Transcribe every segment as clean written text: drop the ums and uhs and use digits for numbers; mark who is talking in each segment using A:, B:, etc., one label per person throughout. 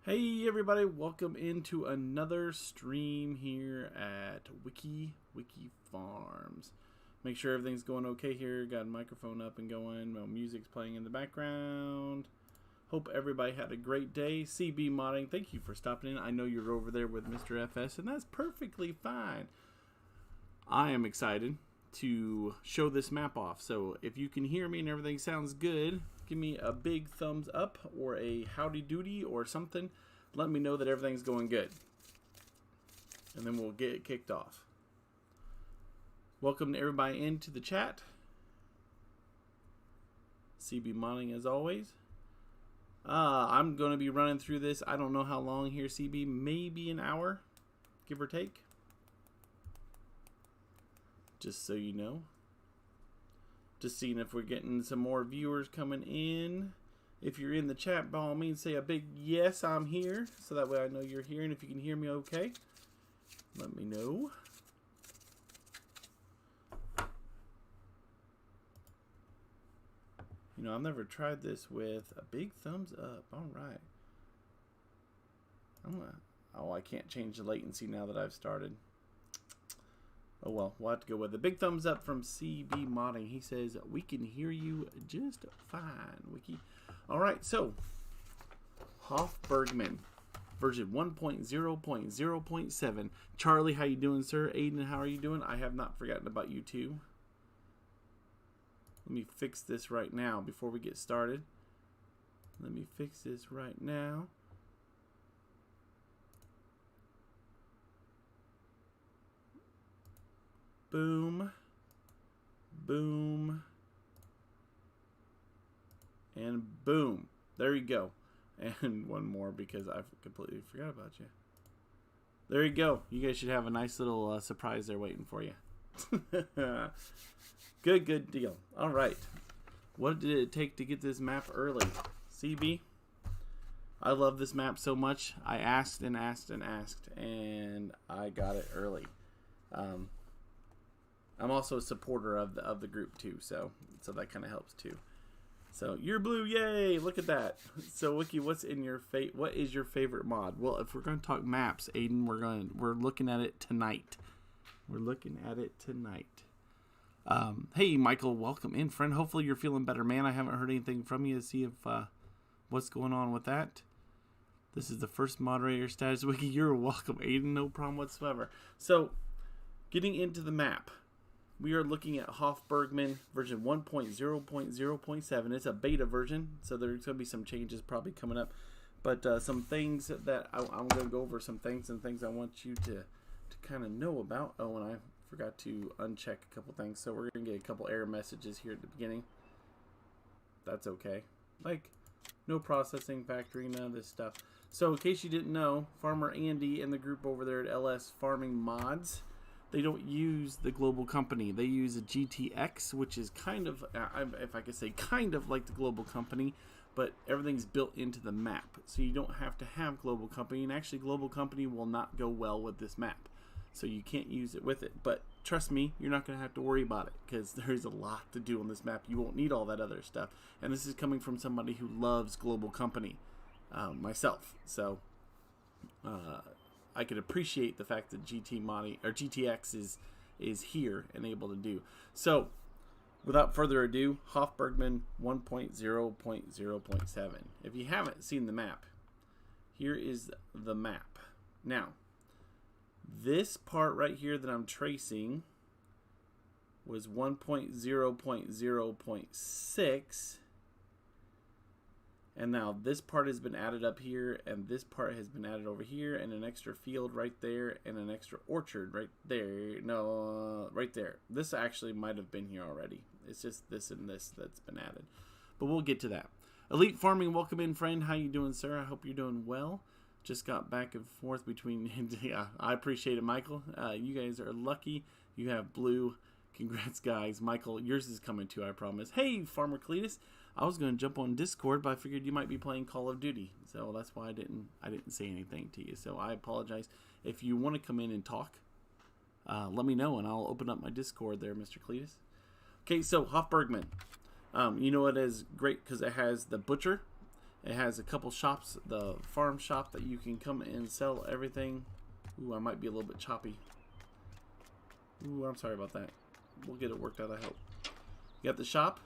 A: Hey everybody, welcome into another stream here at Wicky Farms. Make sure everything's going okay here. Got a microphone up and going. No music's playing in the background. Hope everybody had a great day. CB Modding, thank you for stopping in. I know you're over there with Mr. FS, and that's perfectly fine. I am excited to show this map off. So if you can hear me and everything sounds good, give me a big thumbs up or a howdy doody or something. Let me know that everything's going good. And then we'll get it kicked off. Welcome to everybody into the chat. CB Modding as always. I'm going to be running through this. I don't know how long here, CB. Maybe an hour, give or take. Just so you know. Just seeing if we're getting some more viewers coming in. If you're in the chat, by all means, say a big yes, I'm here. So that way I know you're here. And if you can hear me okay, let me know. You know, I've never tried this with a big thumbs up. All right. Oh, I can't change the latency now that I've started. Oh well, we'll have to go with a big thumbs up from CB Modding. He says, we can hear you just fine, Wiki. Alright, so, HOF Bergmann, version 1.0.0.7. Charlie, how you doing, sir? Aiden, how are you doing? I have not forgotten about you too. Let me fix this right now before we get started. Let me fix this right now. Boom, boom, and boom. There you go. And one more because I completely forgot about you. There you go. You guys should have a nice little surprise there waiting for you. Good deal. All right. What did it take to get this map early? CB? I love this map so much. I asked and asked and asked, and I got it early. I'm also a supporter of the group too, so that kind of helps too. So you're blue, yay! Look at that. So Wiki, what is your favorite mod? Well, if we're going to talk maps, Aiden, we're looking at it tonight. We're looking at it tonight. Hey Michael, welcome in, friend. Hopefully you're feeling better, man. I haven't heard anything from you to see if what's going on with that. This is the first moderator status. Wiki, you're welcome, Aiden. No problem whatsoever. So getting into the map. We are looking at HOF Bergmann version 1.0.0.7. It's a beta version, so there's going to be some changes probably coming up. But some things that I'm going to go over, some things I want you to kind of know about. Oh, and I forgot to uncheck a couple things, so we're going to get a couple error messages here at the beginning. That's okay. Like, no processing, factory, none of this stuff. So in case you didn't know, Farmer Andy and the group over there at LS Farming Mods, they don't use the global company. They use a GTX, which is kind of, if I could say, kind of like the global company, but everything's built into the map. So you don't have to have global company, and actually global company will not go well with this map. So you can't use it with it. But trust me, you're not going to have to worry about it, because there's a lot to do on this map. You won't need all that other stuff. And this is coming from somebody who loves global company, myself. So, I could appreciate the fact that GTX is here and able to do. So, without further ado, HOF Bergmann 1.0.0.7. If you haven't seen the map, here is the map. Now, this part right here that I'm tracing was 1.0.0.6. And now this part has been added up here, and this part has been added over here, and an extra field right there, and an extra orchard right there. No, right there. This actually might have been here already. It's just this and this that's been added. But we'll get to that. Elite Farming, welcome in, friend. How you doing, sir? I hope you're doing well. Just got back and forth between... yeah, I appreciate it, Michael. You guys are lucky. You have blue. Congrats, guys. Michael, yours is coming too, I promise. Hey, Farmer Cletus. I was going to jump on Discord, but I figured you might be playing Call of Duty, so that's why I didn't say anything to you. So I apologize. If you want to come in and talk, let me know, and I'll open up my Discord there, Mr. Cletus. Okay, so HOF Bergmann. You know it is great because it has the butcher, It has a couple shops, the farm shop that you can come and sell everything. Ooh, I might be a little bit choppy. Ooh, I'm sorry about that. We'll get it worked out, I hope. You got the shop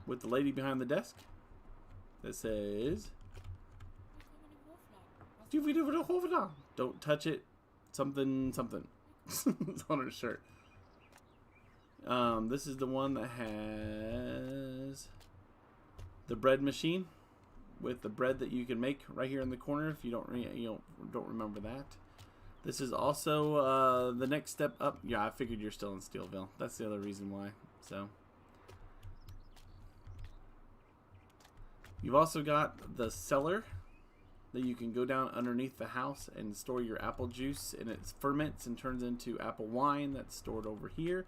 A: with the lady behind the desk that says, don't touch it, something, something. It's on her shirt. This is the one that has the bread machine with the bread that you can make right here in the corner. If you don't remember that. This is also the next step up. Yeah, I figured you're still in Steelville. That's the other reason why. So you've also got the cellar that you can go down underneath the house and store your apple juice, and it ferments and turns into apple wine that's stored over here.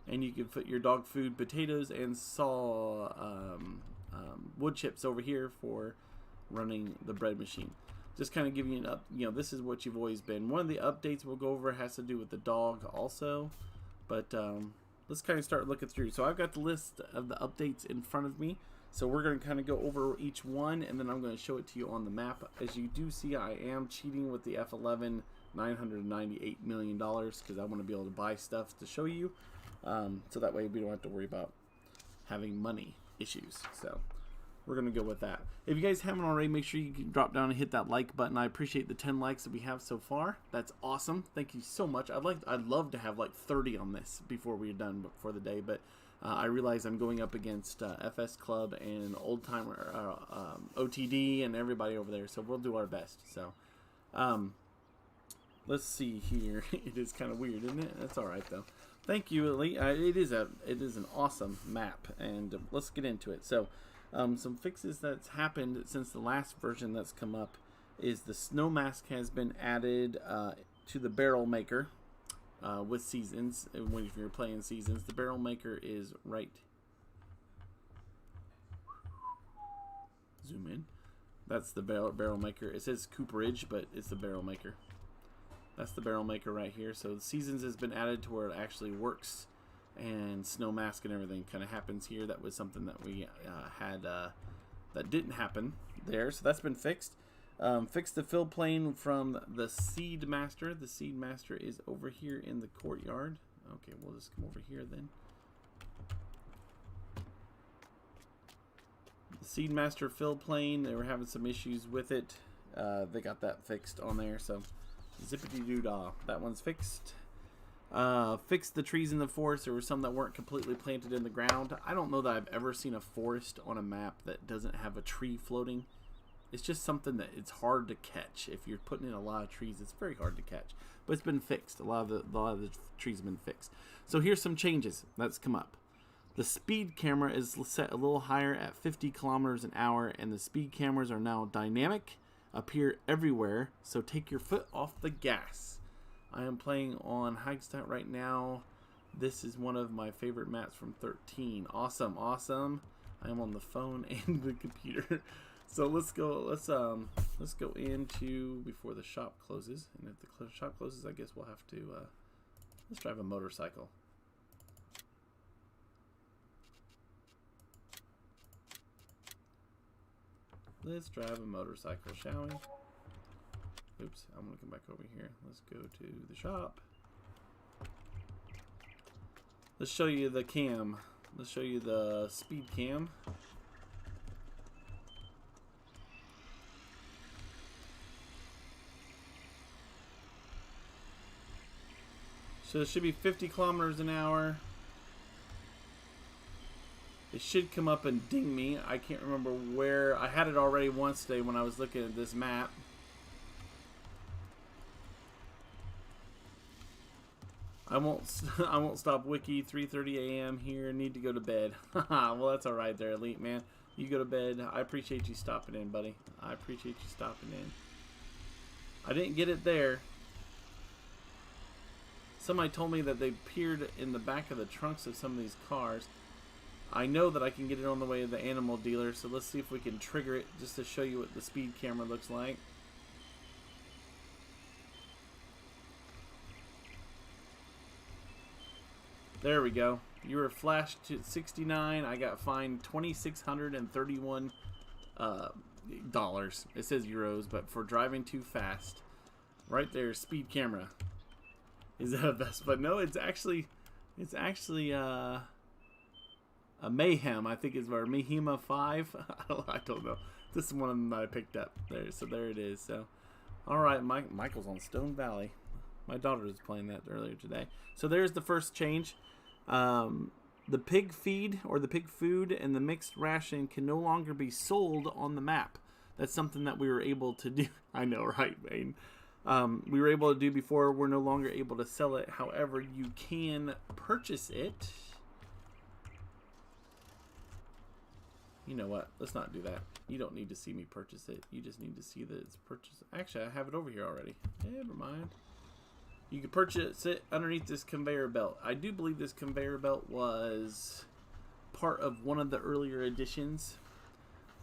A: And you can put your dog food, potatoes, and wood chips over here for running the bread machine. Just kind of giving you an up, this is what you've always been. One of the updates we'll go over has to do with the dog also, but let's kind of start looking through. So I've got the list of the updates in front of me. So we're going to kind of go over each one, and then I'm going to show it to you on the map. As you do see, I am cheating with the F11 $998 million because I want to be able to buy stuff to show you. So that way we don't have to worry about having money issues. So we're going to go with that. If you guys haven't already, make sure you can drop down and hit that like button. I appreciate the 10 likes that we have so far. That's awesome. Thank you so much. I'd love to have like 30 on this before we're done for the day, but I realize I'm going up against FS Club and Old Timer OTD and everybody over there, so we'll do our best. So let's see here. It is kind of weird, isn't it? That's all right though. Thank you, Elite. It is an awesome map, and let's get into it. So some fixes that's happened since the last version that's come up is the snow mask has been added to the barrel maker with seasons. If you're playing seasons, the barrel maker is right. Zoom in. That's the barrel maker. It says cooperage, but it's the barrel maker. That's the barrel maker right here. So the seasons has been added to where it actually works, and snow mask and everything kind of happens here. That was something that we had that didn't happen there. So that's been fixed. Fixed the fill plane from the Seed Master. The Seed Master is over here in the courtyard. Okay, we'll just come over here then. The Seed Master fill plane, they were having some issues with it. They got that fixed on there, so zippity-doo-dah. That one's fixed. Fixed the trees in the forest. There were some that weren't completely planted in the ground. I don't know that I've ever seen a forest on a map that doesn't have a tree floating. It's just something that it's hard to catch. If you're putting in a lot of trees, it's very hard to catch. But it's been fixed. A lot of the trees have been fixed. So here's some changes that's come up. The speed camera is set a little higher at 50 kilometers an hour, and the speed cameras are now dynamic, appear everywhere. So take your foot off the gas. I am playing on Hagstadt right now. This is one of my favorite maps from 13. Awesome, awesome. I am on the phone and the computer. So let's go into before the shop closes. And if the shop closes, I guess we'll have to let's drive a motorcycle. Let's drive a motorcycle, shall we? Oops, I'm gonna come back over here. Let's go to the shop. Let's show you the cam. Let's show you the speed cam. So it should be 50 kilometers an hour. It should come up and ding me. I can't remember where. I had it already once today when I was looking at this map. I won't stop Wicky. 3:30 a.m. here. Need to go to bed. Well, that's all right there, Elite man. You go to bed. I appreciate you stopping in, buddy. I appreciate you stopping in. I didn't get it there. Somebody told me that they appeared in the back of the trunks of some of these cars. I know that I can get it on the way to the animal dealer, so let's see if we can trigger it just to show you what the speed camera looks like. There we go. You were flashed to 69. I got fined $2,631 dollars. It says euros, but for driving too fast, right there, speed camera. Is that a best? But no, it's actually a Mayhem. I think is our Mayhema 5. I don't know. This is one of them that I picked up there. So there it is. So, all right, Michael's on Stone Valley. My daughter was playing that earlier today. So there's the first change. The pig feed or the pig food and the mixed ration can no longer be sold on the map. That's something that we were able to do. I know, right, Wayne? We were able to do before. We're no longer able to sell it. However, you can purchase it. You know what? Let's not do that. You don't need to see me purchase it. You just need to see that it's purchased. Actually, I have it over here already. Never mind. You can purchase it underneath this conveyor belt. I do believe this conveyor belt was part of one of the earlier editions.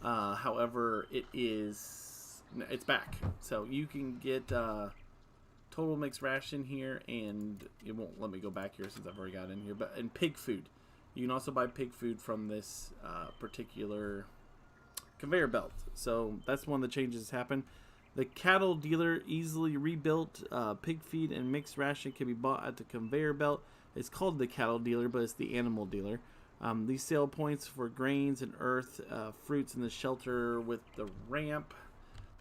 A: However, it's back. So you can get total mixed ration here, and it won't let me go back here since I've already got in here. But and pig food. You can also buy pig food from this particular conveyor belt. So that's one of the changes that's happened. The cattle dealer easily rebuilt pig feed and mixed ration can be bought at the conveyor belt. It's called the cattle dealer, but it's the animal dealer. These sale points for grains and earth, fruits in the shelter with the ramp.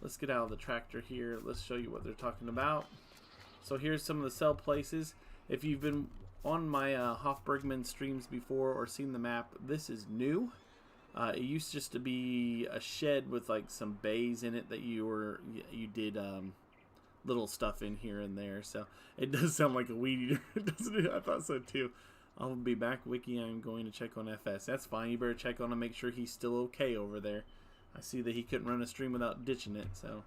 A: Let's get out of the tractor here. Let's show you what they're talking about. So here's some of the sell places. If you've been on my HOF Bergmann streams before or seen the map, this is new. It used just to be a shed with like some bays in it that you did little stuff in here and there. So it does sound like a weed eater, doesn't it? I thought so too. I'll be back, Wicky. I'm going to check on FS. That's fine. You better check on him, make sure he's still okay over there. I see that he couldn't run a stream without ditching it. So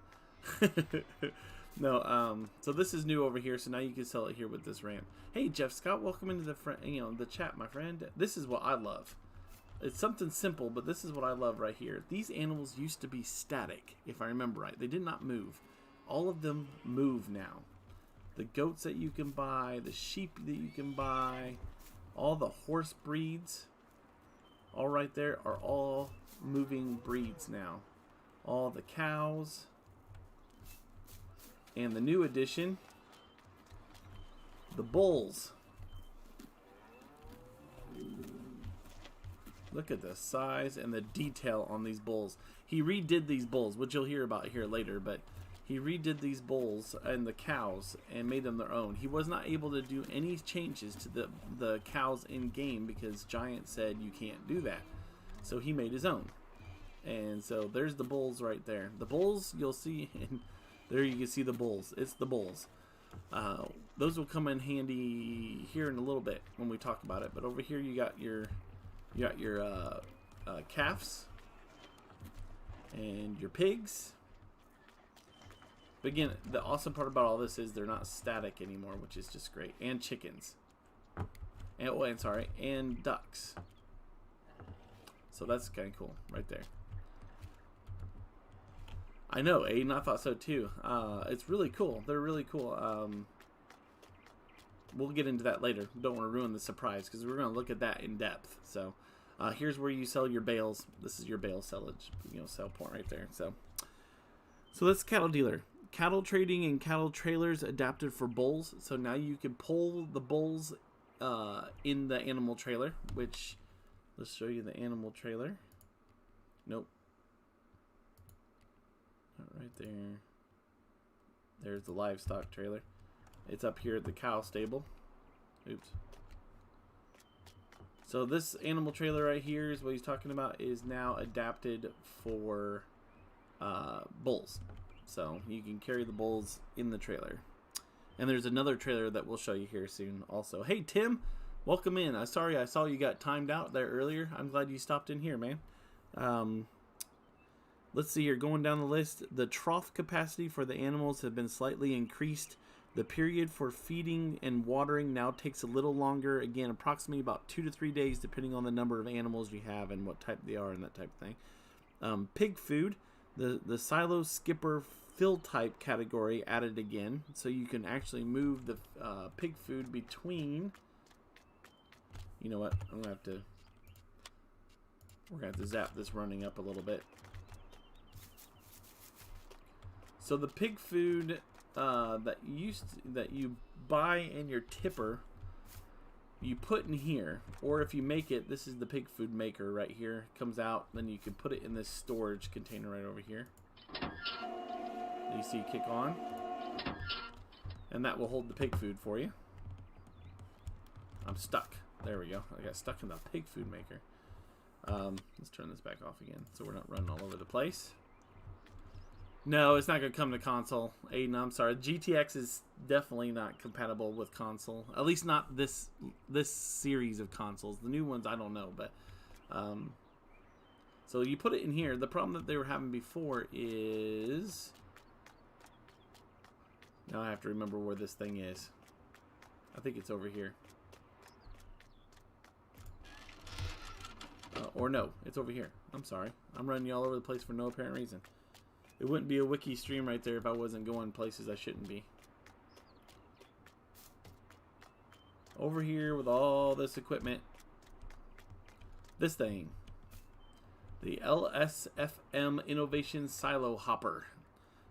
A: no. So this is new over here. So now you can sell it here with this ramp. Hey, Jeff Scott, welcome into the chat, my friend. This is what I love. It's something simple, but this is what I love right here. These animals used to be static, if I remember right. They did not move. All of them move now. The goats that you can buy, the sheep that you can buy, all the horse breeds, all right there, are all moving breeds now. All the cows. And the new addition, the bulls. Look at the size and the detail on these bulls. He redid these bulls, which you'll hear about here later, but he redid these bulls and the cows and made them their own. He was not able to do any changes to the cows in game because Giant said you can't do that. So he made his own. And so there's the bulls right there. The bulls you'll see, and there you can see the bulls. It's the bulls. Those will come in handy here in a little bit when we talk about it. But over here you got your calves and your pigs. But again, the awesome part about all this is they're not static anymore, which is just great. And chickens, and ducks. So that's kind of cool right there. I know, Aiden, I thought so too. It's really cool. They're really cool. We'll get into that later. Don't want to ruin the surprise because we're going to look at that in depth. So here's where you sell your bales. This is your bale sellage, sell point right there. So that's cattle dealer. Cattle trading and cattle trailers adapted for bulls. So now you can pull the bulls in the animal trailer, which let's show you the animal trailer. Nope. Right there. There's the livestock trailer. It's up here at the cow stable. Oops. So this animal trailer right here is what he's talking about, is now adapted for bulls. So you can carry the bulls in the trailer. And there's another trailer that we'll show you here soon also. Hey, Tim, welcome in. Sorry I saw you got timed out there earlier. I'm glad you stopped in here, man. Let's see here. Going down the list, the trough capacity for the animals have been slightly increased. The period for feeding and watering now takes a little longer. Again, approximately about 2 to 3 days, depending on the number of animals you have and what type they are and that type of thing. Pig food, the silo skipper fill type category added again, so you can actually move the pig food between. You know what? We're gonna have to zap this running up a little bit. So the pig food that you buy in your tipper, you put in here, or if you make it, this is the pig food maker right here. Comes out, then you can put it in this storage container right over here. You see kick on, and that will hold the pig food for you. I'm stuck. There we go. I got stuck in the pig food maker. Let's turn this back off again so we're not running all over the place. No, it's not going to come to console. Aiden, I'm sorry. GTX is definitely not compatible with console. At least not this series of consoles. The new ones, I don't know. But so you put it in here. The problem that they were having before is... Now I have to remember where this thing is. I think it's over here. Or no, it's over here. I'm sorry. I'm running you all over the place for no apparent reason. It wouldn't be a wiki stream right there if I wasn't going places I shouldn't be. Over here with all this equipment. This thing. The LSFM Innovation Silo Hopper.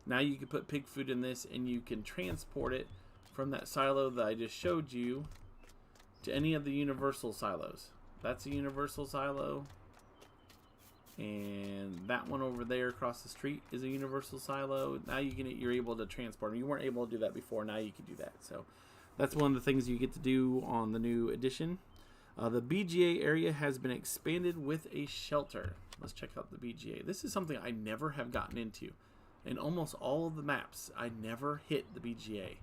A: Now you can put pig food in this and you can transport it from that silo that I just showed you to any of the universal silos. That's a universal silo. And that one over there across the street is a universal silo. Now you're able to transport them. You weren't able to do that before. Now you can do that. So that's one of the things you get to do on the new edition. The BGA area has been expanded with a shelter. Let's check out the BGA. This is something I never have gotten into. In almost all of the maps, I never hit the BGA.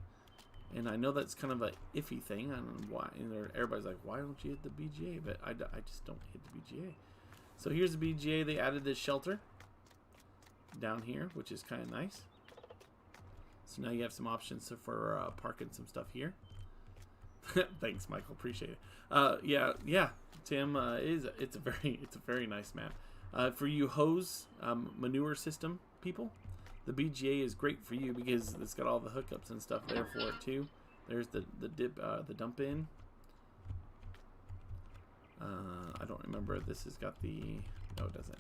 A: And I know that's kind of a iffy thing. I don't know why. And everybody's like, why don't you hit the BGA? But I just don't hit the BGA. So here's the BGA. They added this shelter down here, which is kind of nice. So now you have some options for parking some stuff here. Thanks, Michael. Appreciate it. Yeah, Tim. It's a very nice map. For you hose manure system people, the BGA is great for you because it's got all the hookups and stuff there for it too. There's the dump in. I don't remember if this has got the... No, it doesn't.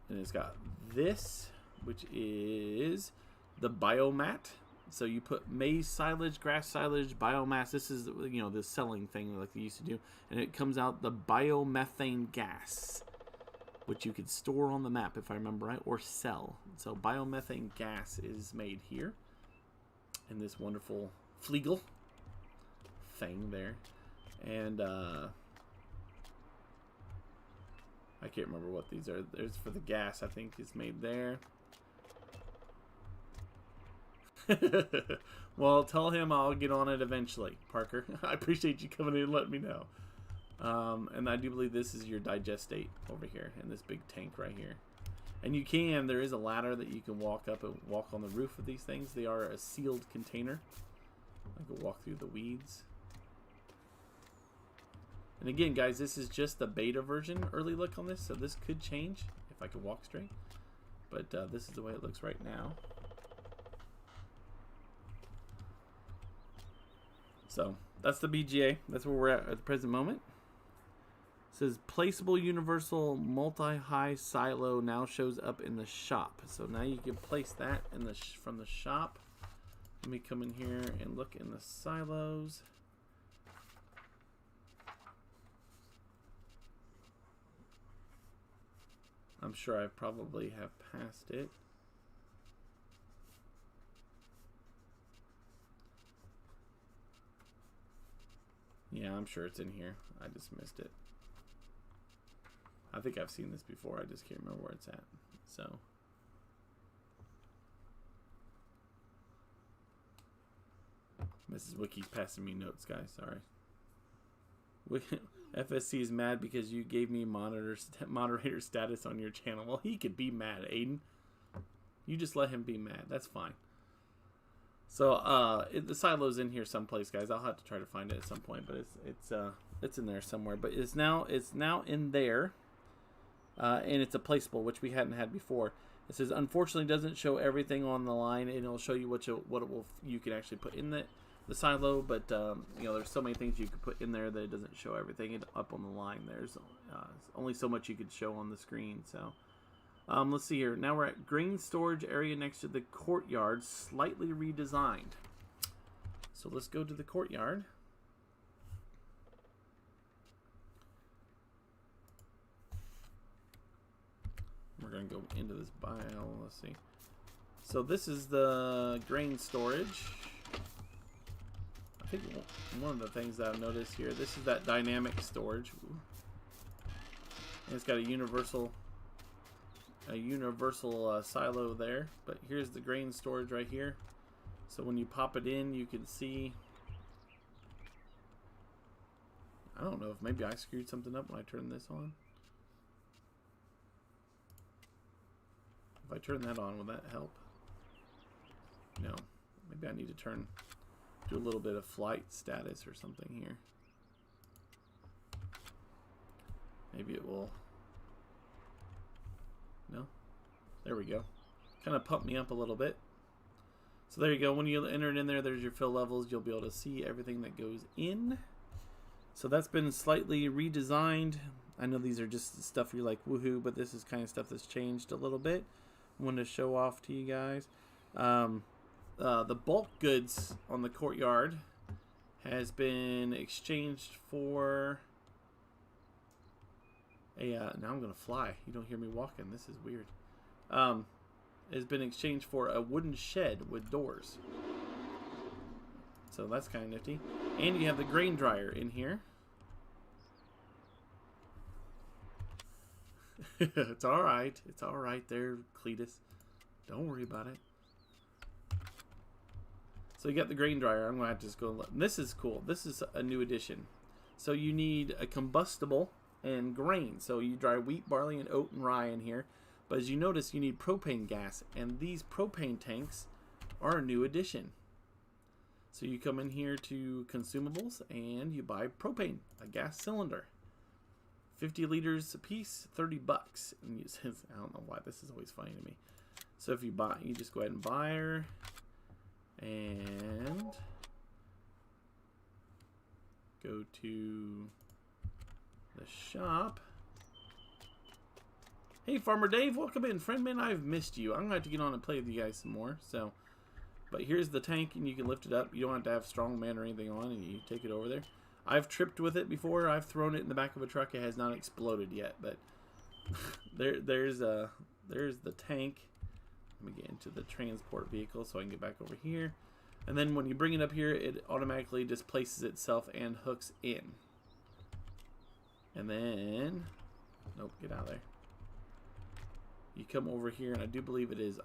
A: And it's got this, which is the biomat. So you put maize silage, grass silage, biomass. This is, the selling thing like they used to do. And it comes out the biomethane gas, which you could store on the map, if I remember right, or sell. So biomethane gas is made here in this wonderful Fliegel thing there. And I can't remember what these are. There's for the gas, I think, is made there. Well, tell him I'll get on it eventually, Parker. I appreciate you coming in and letting me know. And I do believe this is your digestate over here in this big tank right here. And there is a ladder that you can walk up and walk on the roof of these things. They are a sealed container. I can walk through the weeds. And again, guys, this is just the beta version early look on this, so this could change if I could walk straight. But this is the way it looks right now. So that's the BGA. That's where we're at the present moment. It says placeable universal multi-high silo now shows up in the shop. So now you can place that in from the shop. Let me come in here and look in the silos. I'm sure I probably have passed it. Yeah, I'm sure it's in here. I just missed it. I think I've seen this before. I just can't remember where it's at. So. Mrs. Wiki's passing me notes, guys. Sorry. FSC is mad because you gave me moderator status on your channel. Well, he could be mad, Aiden. You just let him be mad. That's fine. So the silo's in here someplace, guys. I'll have to try to find it at some point, but it's in there somewhere. But it's now in there, and it's a placeable, which we hadn't had before. It says unfortunately doesn't show everything on the line, and it'll show you what you can actually put in the silo. But there's so many things you could put in there that it doesn't show everything up on the line. There's only so much you could show on the screen. So Let's see here. Now we're at grain storage area next to the courtyard, slightly redesigned. So let's go to the courtyard. We're going to go into this bio. Let's see. So this is the grain storage. I think one of the things that I've noticed here, this is that dynamic storage. Ooh. And it's got a universal silo there. But here's the grain storage right here. So when you pop it in, you can see. I don't know if maybe I screwed something up when I turned this on. If I turn that on, will that help? No. Maybe I need to do a little bit of flight status or something here. Maybe it will. No? There we go. Kind of pumped me up a little bit. So there you go. When you enter it in there, there's your fill levels. You'll be able to see everything that goes in. So that's been slightly redesigned. I know these are just stuff you're like, woohoo, but this is kind of stuff that's changed a little bit. I wanted to show off to you guys. The bulk goods on the courtyard has been exchanged for a, now I'm going to fly. You don't hear me walking. This is weird. Has been exchanged for a wooden shed with doors. So that's kind of nifty. And you have the grain dryer in here. It's all right. It's all right there, Cletus. Don't worry about it. So you got the grain dryer. I'm going to have to just go. This is cool. This is a new addition. So you need a combustible and grain. So you dry wheat, barley, and oat and rye in here. But as you notice, you need propane gas. And these propane tanks are a new addition. So you come in here to consumables and you buy propane, a gas cylinder. 50 liters a piece, $30. And you, I don't know why this is always funny to me. So if you buy, you just go ahead and buy her. And go to the shop. Hey, Farmer Dave, welcome in. Friend, man, I've missed you. I'm going to have to get on and play with you guys some more. So, but here's the tank, and you can lift it up. You don't have to have strongman or anything on, and you take it over there. I've tripped with it before. I've thrown it in the back of a truck. It has not exploded yet, but there's the tank. Let me get into the transport vehicle so I can get back over here. And then when you bring it up here, it automatically displaces itself and hooks in. And then, nope, get out of there. You come over here, and I do believe it is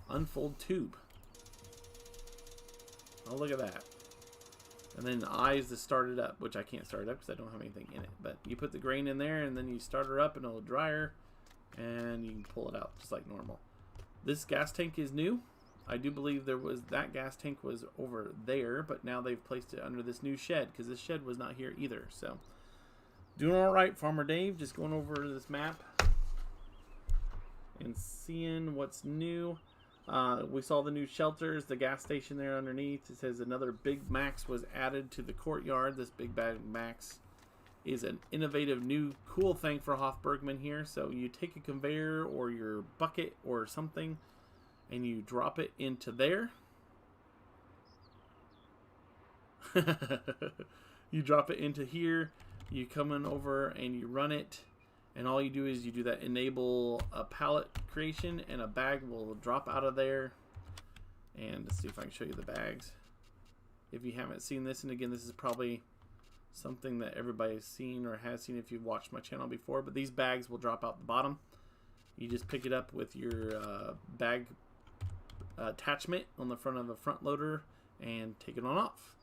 A: unfold tube. Oh, look at that. And then I is to start it up, which I can't start it up because I don't have anything in it. But you put the grain in there, and then you start her up, and it'll dry her, and you can pull it out just like normal. This gas tank is new. I do believe that gas tank was over there, but now they've placed it under this new shed because this shed was not here either. So, doing all right, Farmer Dave. Just going over this map and seeing what's new. We saw the new shelters, the gas station there underneath. It says another Big Max was added to the courtyard. This Big Bag Max is an innovative new cool thing for HOF Bergmann here. So you take a conveyor or your bucket or something and you drop it into there. You drop it into here. You come in over and you run it. And all you do is you do that enable a pallet creation and a bag will drop out of there. And let's see if I can show you the bags. If you haven't seen this, and again, this is probably something that everybody's seen or has seen if you've watched my channel before, but these bags will drop out the bottom. You just pick it up with your bag attachment on the front of a front loader and take it on off.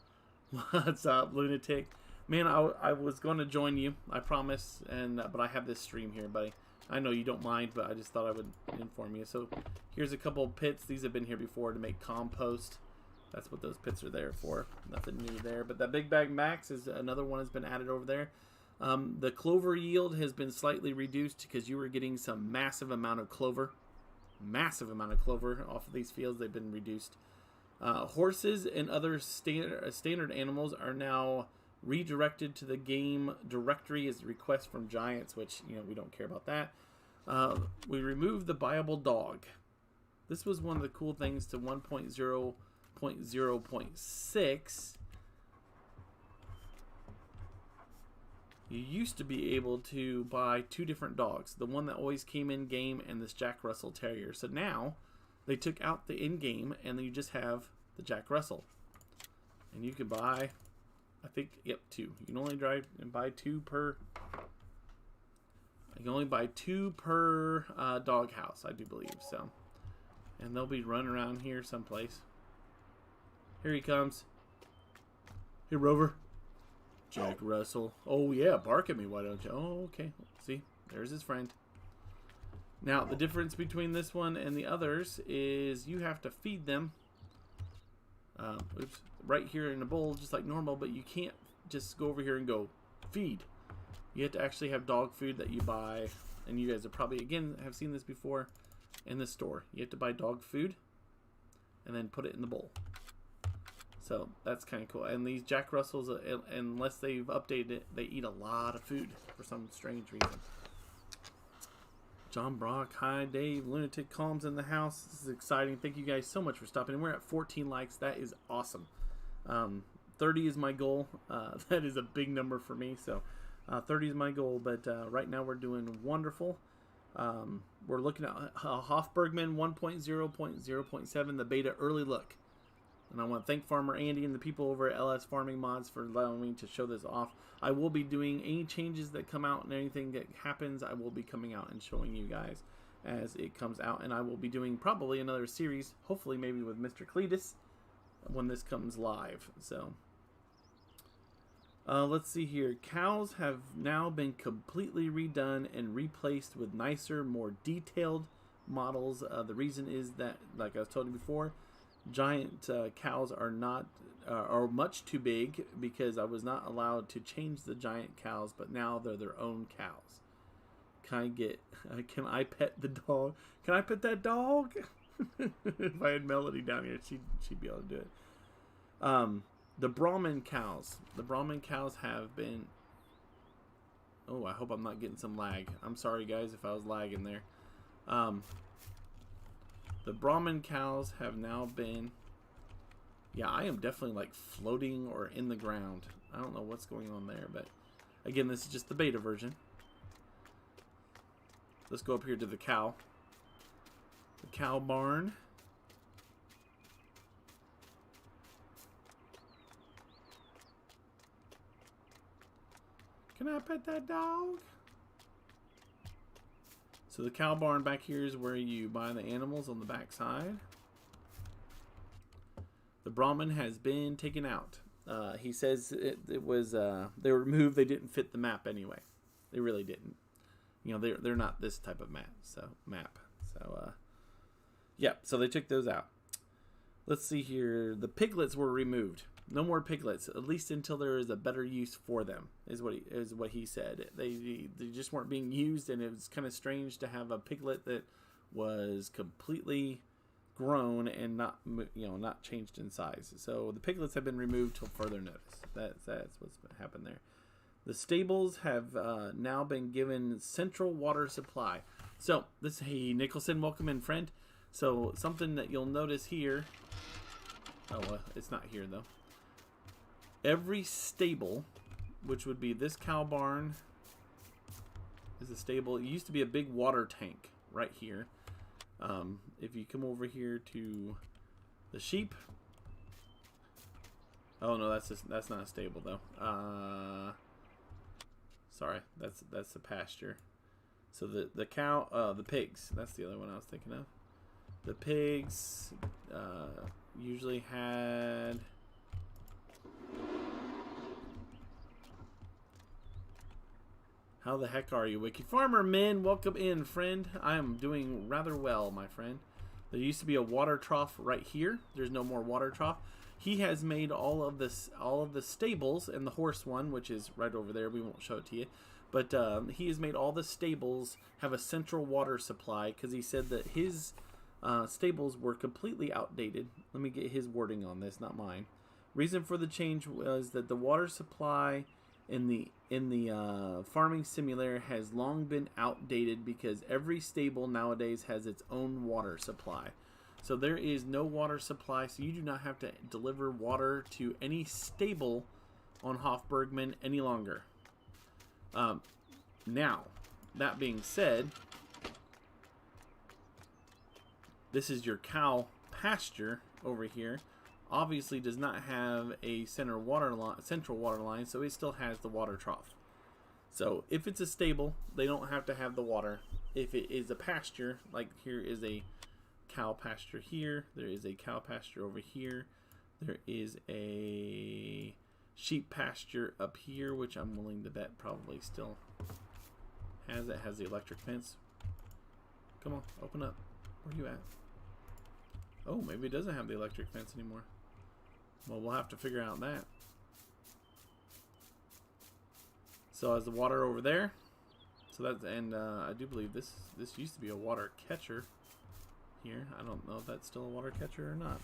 A: What's up, lunatic? Man, I was going to join you, I promise, but I have this stream here, buddy. I know you don't mind, but I just thought I would inform you. So here's a couple of pits. These have been here before to make compost. That's what those pits are there for. Nothing new there. But that Big Bag Max is another one has been added over there. The clover yield has been slightly reduced because you were getting some massive amount of clover. Massive amount of clover off of these fields. They've been reduced. Horses and other standard animals are now redirected to the game directory as a request from Giants, which, we don't care about that. We removed the buyable dog. This was one of the cool things to 1.0.0.6. You used to be able to buy 2 different dogs. The one that always came in game and this Jack Russell Terrier. So now they took out the in-game and then you just have the Jack Russell. And you can buy, I think, 2. You can only buy 2 per. You can only buy 2 per dog house, I do believe. So, and they'll be running around here someplace. Here he comes. Hey, Rover. Jack Russell. Oh, yeah, bark at me, why don't you? Oh, okay. See, there's his friend. Now, the difference between this one and the others is you have to feed them. Right here in a bowl, just like normal, but you can't just go over here and go feed. You have to actually have dog food that you buy, and you guys have probably, again, have seen this before in the store. You have to buy dog food and then put it in the bowl. So that's kind of cool. And these Jack Russells, unless they've updated it, they eat a lot of food for some strange reason. John Brock, hi Dave, Lunatic Calms in the house. This is exciting. Thank you guys so much for stopping. And we're at 14 likes. That is awesome. 30 is my goal. That is a big number for me. So 30 is my goal. But right now we're doing wonderful. We're looking at HOF Bergmann 1.0.0.7, the beta early look. And I want to thank Farmer Andy and the people over at LS Farming Mods for allowing me to show this off. I will be doing any changes that come out and anything that happens, I will be coming out and showing you guys as it comes out. And I will be doing probably another series, hopefully maybe with Mr. Cletus, when this comes live. So, let's see here. Cows have now been completely redone and replaced with nicer, more detailed models. The reason is that, like I was told you before, giant cows are much too big because I was not allowed to change the giant cows, but now they're their own cows. Can I pet the dog? Can I pet that dog? If I had Melody down here, she'd be able to do it. The Brahman cows. The Brahman cows have been. Oh, I hope I'm not getting some lag. I'm sorry, guys, if I was lagging there. The Brahman cows have now been. Yeah, I am definitely like floating or in the ground. I don't know what's going on there, but again, this is just the beta version. Let's go up here to the cow. The cow barn. Can I pet that dog? So the cow barn back here is where you buy the animals on the back side. The Brahman has been taken out. He says it was they were removed. They didn't fit the map anyway. They really didn't. They're not this type of map. So yeah. So they took those out. Let's see here. The piglets were removed. No more piglets, at least until there is a better use for them, is what he said. They just weren't being used, and it was kind of strange to have a piglet that was completely grown and not changed in size. So the piglets have been removed till further notice. That's what's happened there. The stables have now been given central water supply. So hey Nicholson, welcome in, friend. So something that you'll notice here. Oh, it's not here though. Every stable, which would be this cow barn, is a stable. It used to be a big water tank right here. If you come over here to the sheep. Oh no, that's not a stable though. Sorry, that's the pasture. So the cow, the pigs. That's the other one I was thinking of. The pigs usually had. How the heck are you, Wicky? Farmer Min, welcome in, friend. I am doing rather well, my friend. There used to be a water trough right here. There's no more water trough. He has made all of the stables, and the horse one, which is right over there. We won't show it to you. But he has made all the stables have a central water supply because he said that his stables were completely outdated. Let me get his wording on this, not mine. Reason for the change was that the water supply in the farming simulator has long been outdated because every stable nowadays has its own water supply. So there is no water supply, so you do not have to deliver water to any stable on HOF Bergmann any longer. Now, that being said, this is your cow pasture over here. Obviously does not have a central water line, so it still has the water trough. So if it's a stable, they don't have to have the water. If it is a pasture, like here is a cow pasture here, there is a cow pasture over here, there is a sheep pasture up here, which I'm willing to bet probably still has it. Has the electric fence. Come on, open up. Where are you at? Oh, maybe it doesn't have the electric fence anymore. Well, we'll have to figure out that. So has the water over there. So that's, and I do believe this used to be a water catcher here. I don't know if that's still a water catcher or not.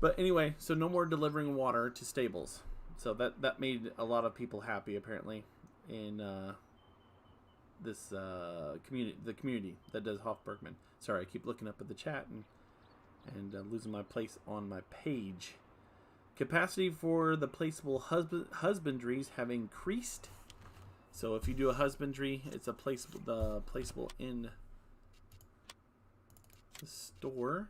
A: But anyway, so no more delivering water to stables. So that made a lot of people happy apparently in this community that does HOF Bergmann. Sorry, I keep looking up at the chat and losing my place on my page. Capacity for the placeable husbandries have increased. So if you do a husbandry, it's a placeable in the store.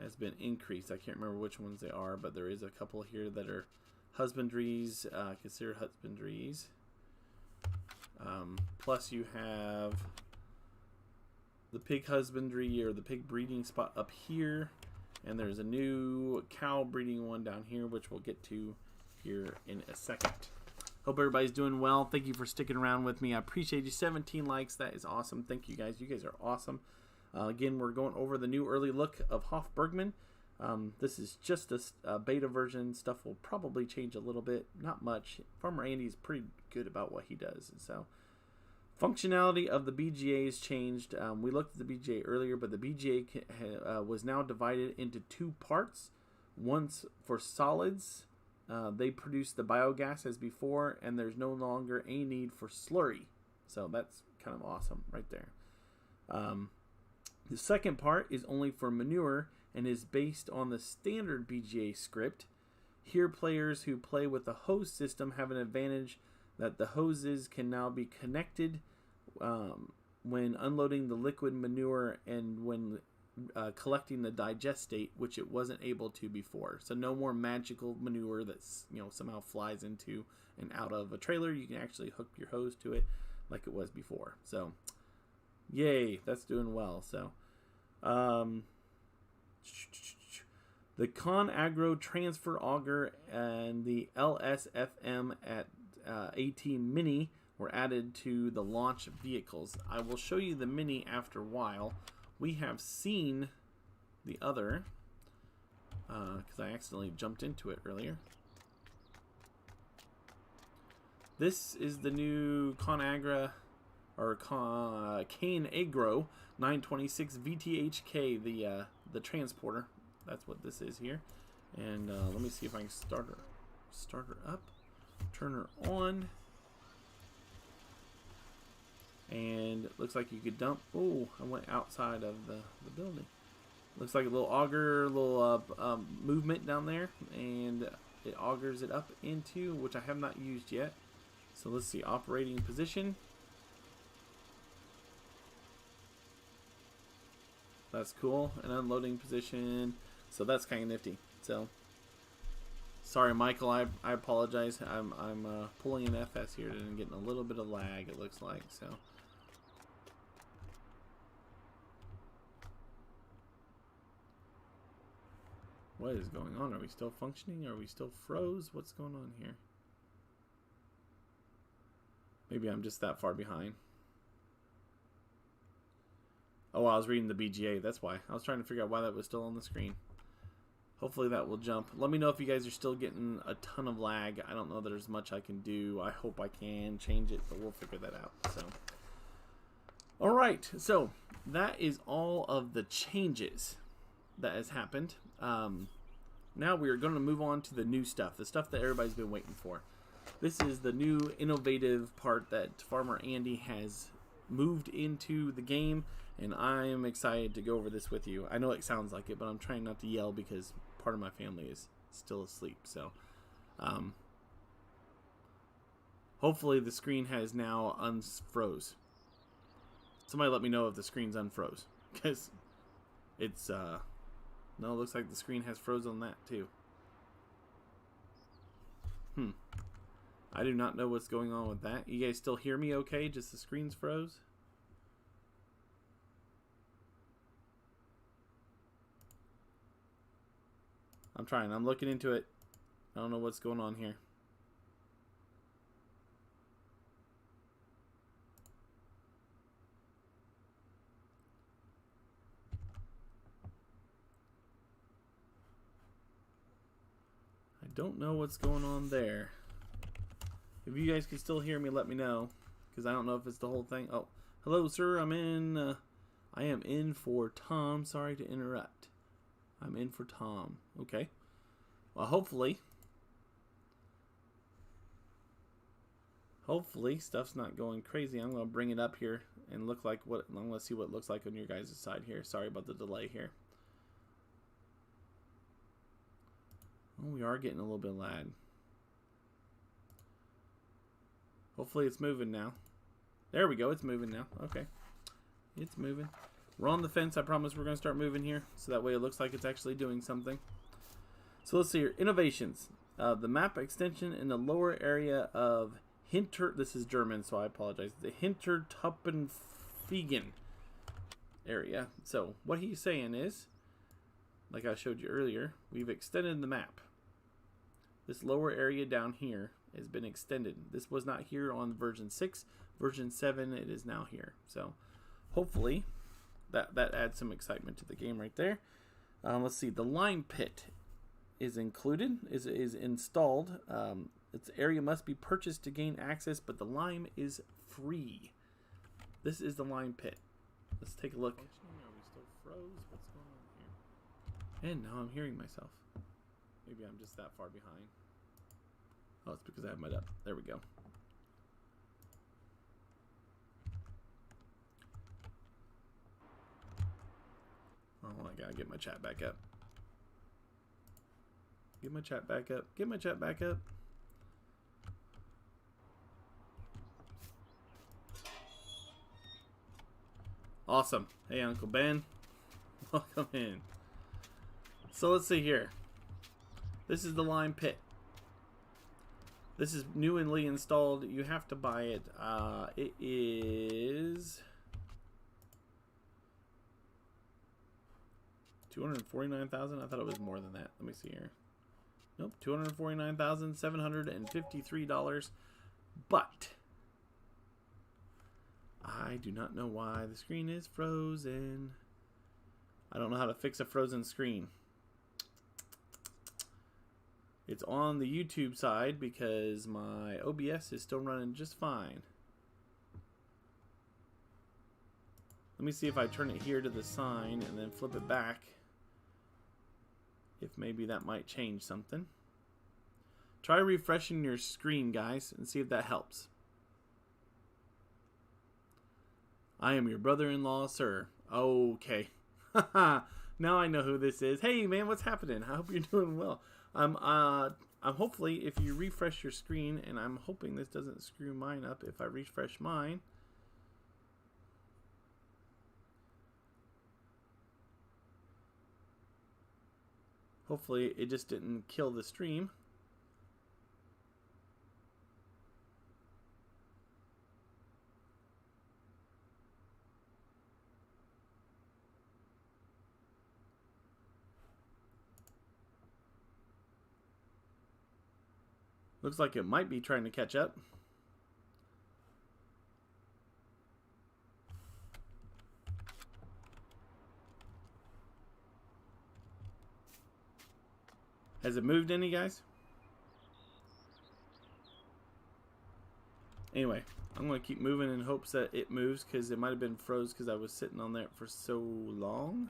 A: Has been increased. I can't remember which ones they are, but there is a couple here that are husbandries, considered husbandries. Plus you have the pig husbandry or the pig breeding spot up here, and there's a new cow breeding one down here, which we'll get to here in a second. Hope everybody's doing well. Thank you for sticking around with me. I appreciate you. 17 likes. That is awesome. Thank you guys. You guys are awesome. Again, we're going over the new early look of HOF Bergmann. This is just a beta version. Stuff will probably change a little bit. Not much. Farmer Andy's pretty good about what he does. And so, functionality of the BGA has changed. We looked at the BGA earlier, but the BGA was now divided into two parts. Once for solids, they produce the biogas as before, and there's no longer a need for slurry. So that's kind of awesome right there. The second part is only for manure and is based on the standard BGA script. Here, players who play with the hose system have an advantage that the hoses can now be connected when unloading the liquid manure and when collecting the digestate, which it wasn't able to before. So no more magical manure that's somehow flies into and out of a trailer. You can actually hook your hose to it like it was before. So yay, that's doing well. So the ConAgro transfer auger and the LSFM at AT Mini were added to the launch vehicles. I will show you the Mini after a while. We have seen the other because I accidentally jumped into it earlier. This is the new ConAgro or ConAgro 926 VTHK, the transporter. That's what this is here. And let me see if I can start her up, turn her on, and it looks like you could dump. Oh, I went outside of the building. Looks like a little auger, a little movement down there, and it augers it up into, which I have not used yet. So let's see, operating position. That's cool. An unloading position. So that's kind of nifty. So sorry, Michael. I apologize. I'm pulling an FS here and getting a little bit of lag. It looks like so. What is going on? Are we still functioning? Are we still froze? What's going on here? Maybe I'm just that far behind. Oh, I was reading the BGA. That's why. I was trying to figure out why that was still on the screen. Hopefully that will jump. Let me know if you guys are still getting a ton of lag. I don't know that there's much I can do. I hope I can change it, but we'll figure that out. So, All right, so that is all of the changes that has happened. Now we are going to move on to the new stuff, the stuff that everybody's been waiting for. This is the new innovative part that Farmer Andy has moved into the game, and I am excited to go over this with you. I know it sounds like it, but I'm trying not to yell because part of my family is still asleep. So hopefully the screen has now unfroze. Somebody let me know if the screen's unfroze, because it's no, it looks like the screen has froze on that too. I do not know what's going on with that. You guys still hear me okay? Just the screen's froze? I'm trying. I'm looking into it. I don't know what's going on here. I don't know what's going on there. If you guys can still hear me, let me know, because I don't know if it's the whole thing. Oh, hello, sir. I am in for Tom. Sorry to interrupt. I'm in for Tom. Okay. Well, hopefully stuff's not going crazy. I'm going to bring it up here and look like what. I'm going to see what it looks like on your guys' side here. Sorry about the delay here. Oh, we are getting a little bit lag. Hopefully it's moving now. There we go. It's moving now. Okay. It's moving. We're on the fence. I promise we're going to start moving here, so that way it looks like it's actually doing something. So let's see here. Innovations. The map extension in the lower area of this is German, so I apologize. The Hintertuppenfegen area. So what he's saying is, like I showed you earlier, we've extended the map. This lower area down here has been extended. This was not here on version 6. Version 7, it is now here. So hopefully that adds some excitement to the game right there. Let's see. The lime pit is included, is installed. Its area must be purchased to gain access, but the lime is free. This is the lime pit. Let's take a look. Are we still froze? What's going on here? And now I'm hearing myself. Maybe I'm just that far behind. Oh, it's because I have my up. There we go. Oh, I gotta get my chat back up. Get my chat back up. Get my chat back up. Awesome. Hey, Uncle Ben. Welcome in. So let's see here. This is the lime pit. This is newly installed. You have to buy it. It is $249,000. I thought it was more than that. Let me see here. Nope, $249,753. But I do not know why the screen is frozen. I don't know how to fix a frozen screen. It's on the YouTube side because my OBS is still running just fine. Let me see if I turn it here to the sign and then flip it back. If maybe that might change something. Try refreshing your screen, guys, and see if that helps. I am your brother-in-law, sir. Okay. Now I know who this is. Hey, man, what's happening? I hope you're doing well. I'm hopefully, if you refresh your screen, and I'm hoping this doesn't screw mine up if I refresh mine. Hopefully it just didn't kill the stream. Looks like it might be trying to catch up. Has it moved any, guys? Anyway, I'm going to keep moving in hopes that it moves, because it might have been froze because I was sitting on there for so long.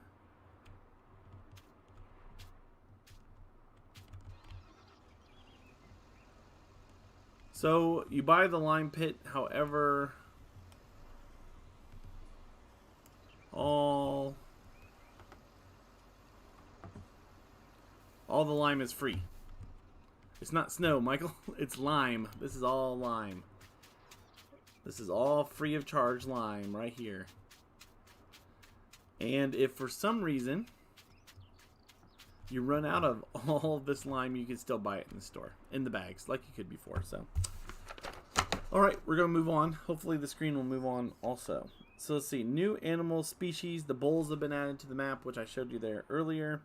A: So you buy the lime pit, however, all the lime is free. It's not snow, Michael. It's lime. This is all lime. This is all free of charge lime right here. And if for some reason you run out of all of this lime, you can still buy it in the store, in the bags, like you could before. So, all right, we're going to move on. Hopefully the screen will move on also. So let's see. New animal species. The bulls have been added to the map, which I showed you there earlier.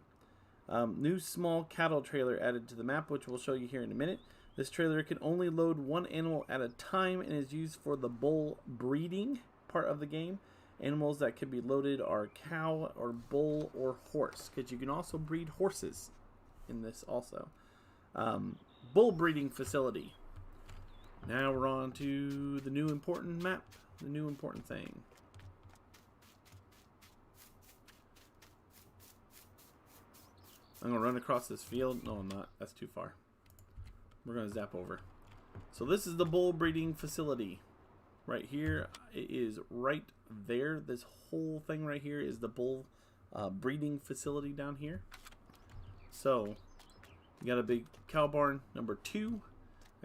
A: New small cattle trailer added to the map, which we'll show you here in a minute. This trailer can only load one animal at a time and is used for the bull breeding part of the game. Animals that can be loaded are cow or bull or horse, because you can also breed horses in this also. Bull breeding facility. Now we're on to the new important map, the new important thing. I'm going to run across this field. No, I'm not. That's too far. We're going to zap over. So this is the bull breeding facility. Right here. It is right there. This whole thing right here is the bull breeding facility down here. So you got a big cow barn number 2,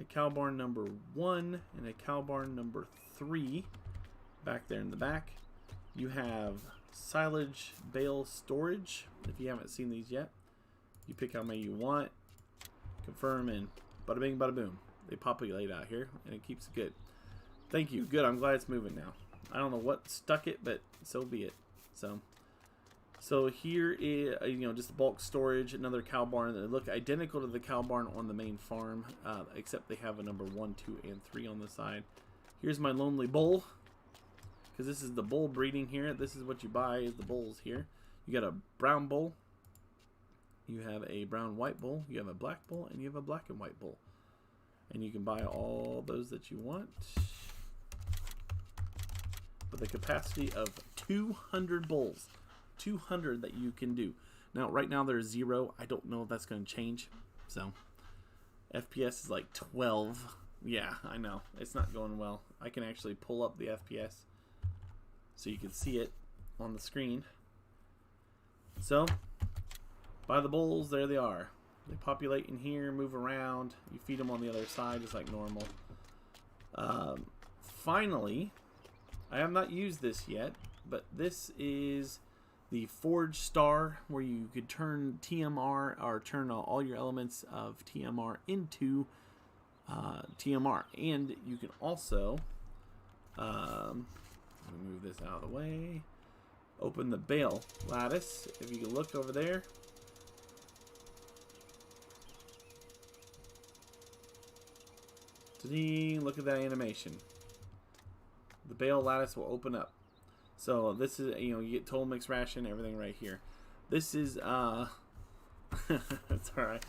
A: a cow barn number 1, and a cow barn number 3 back there in the back. You have silage bale storage. If you haven't seen these yet, you pick how many you want, confirm, and bada bing, bada boom. They populate out here, and it keeps it good. Thank you. Good. I'm glad it's moving now. I don't know what stuck it, but so be it. So here is, just bulk storage, another cow barn. They look identical to the cow barn on the main farm, except they have a number 1, 2, and 3 on the side. Here's my lonely bull, because this is the bull breeding here. This is what you buy, is the bulls here. You got a brown bull. You have a brown white bull, you have a black bull, and you have a black and white bull. And you can buy all those that you want. With a capacity of 200 bulls. 200 that you can do. Now, right now there's 0. I don't know if that's going to change. So, FPS is like 12. Yeah, I know. It's not going well. I can actually pull up the FPS so you can see it on the screen. So, buy the bulls, there they are. They populate in here, move around. You feed them on the other side just like normal. Finally, I have not used this yet, but this is the Forge Star, where you could turn TMR, or turn all your elements of TMR into TMR. And you can also, let me move this out of the way, open the bale lattice. If you can look over there, look at that animation. The bale lattice will open up. So this is, you get total mix ration, everything right here. This is that's alright.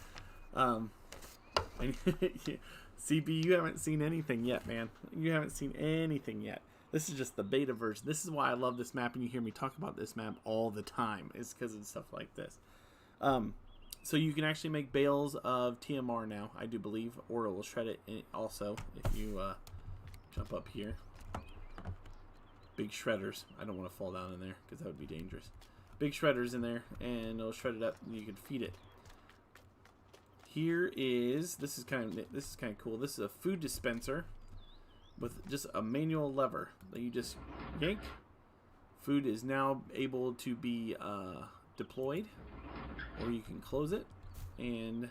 A: CB, you haven't seen anything yet, man. You haven't seen anything yet. This is just the beta version. This is why I love this map, and you hear me talk about this map all the time. It's because of stuff like this. So you can actually make bales of TMR now, I do believe, or it will shred it also if you jump up here. Big shredders. I don't want to fall down in there because that would be dangerous. Big shredders in there, and it'll shred it up, and you can feed it. Here is, this is kind of cool. This is a food dispenser with just a manual lever that you just yank. Food is now able to be deployed, or you can close it, and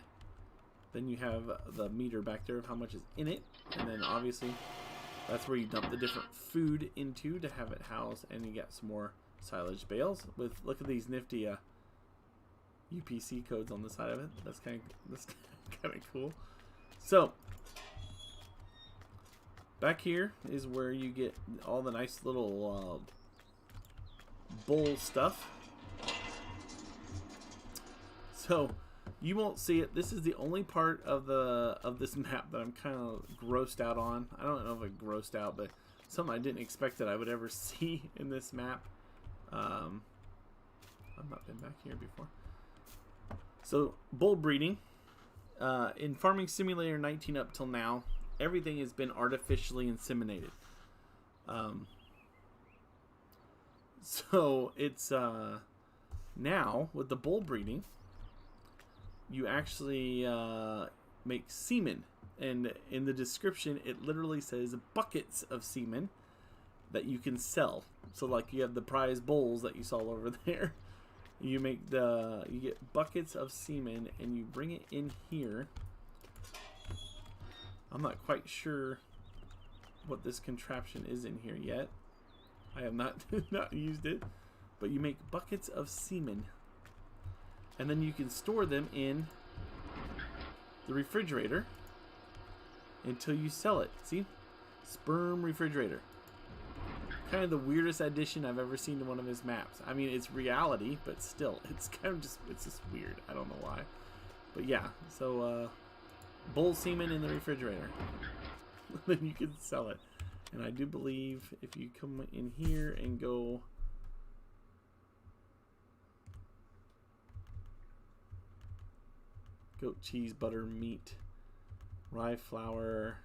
A: then you have the meter back there of how much is in it, and then obviously that's where you dump the different food into to have it housed, and you get some more silage bales with, look at these nifty UPC codes on the side of it. That's kind of cool. So back here is where you get all the nice little bowl stuff. So You won't see it. This is the only part of this map that I'm kind of grossed out on. I don't know if I'm grossed out, but something I didn't expect that I would ever see in this map. I've not been back here before. So, bull breeding. In Farming Simulator 19 up till now, everything has been artificially inseminated. So, it's now, with the bull breeding, you actually make semen. And in the description, it literally says buckets of semen that you can sell. So, like, you have the prize bulls that you saw over there. You get buckets of semen and you bring it in here. I'm not quite sure what this contraption is in here yet. I have not not used it, but you make buckets of semen, and then you can store them in the refrigerator until you sell it. See, sperm refrigerator. Kind of the weirdest addition I've ever seen to one of his maps. I mean, it's reality, but still, it's kind of just weird. I don't know why, but yeah. So bull semen in the refrigerator, then you can sell it. And I do believe if you come in here and go goat cheese, butter, meat, rye flour,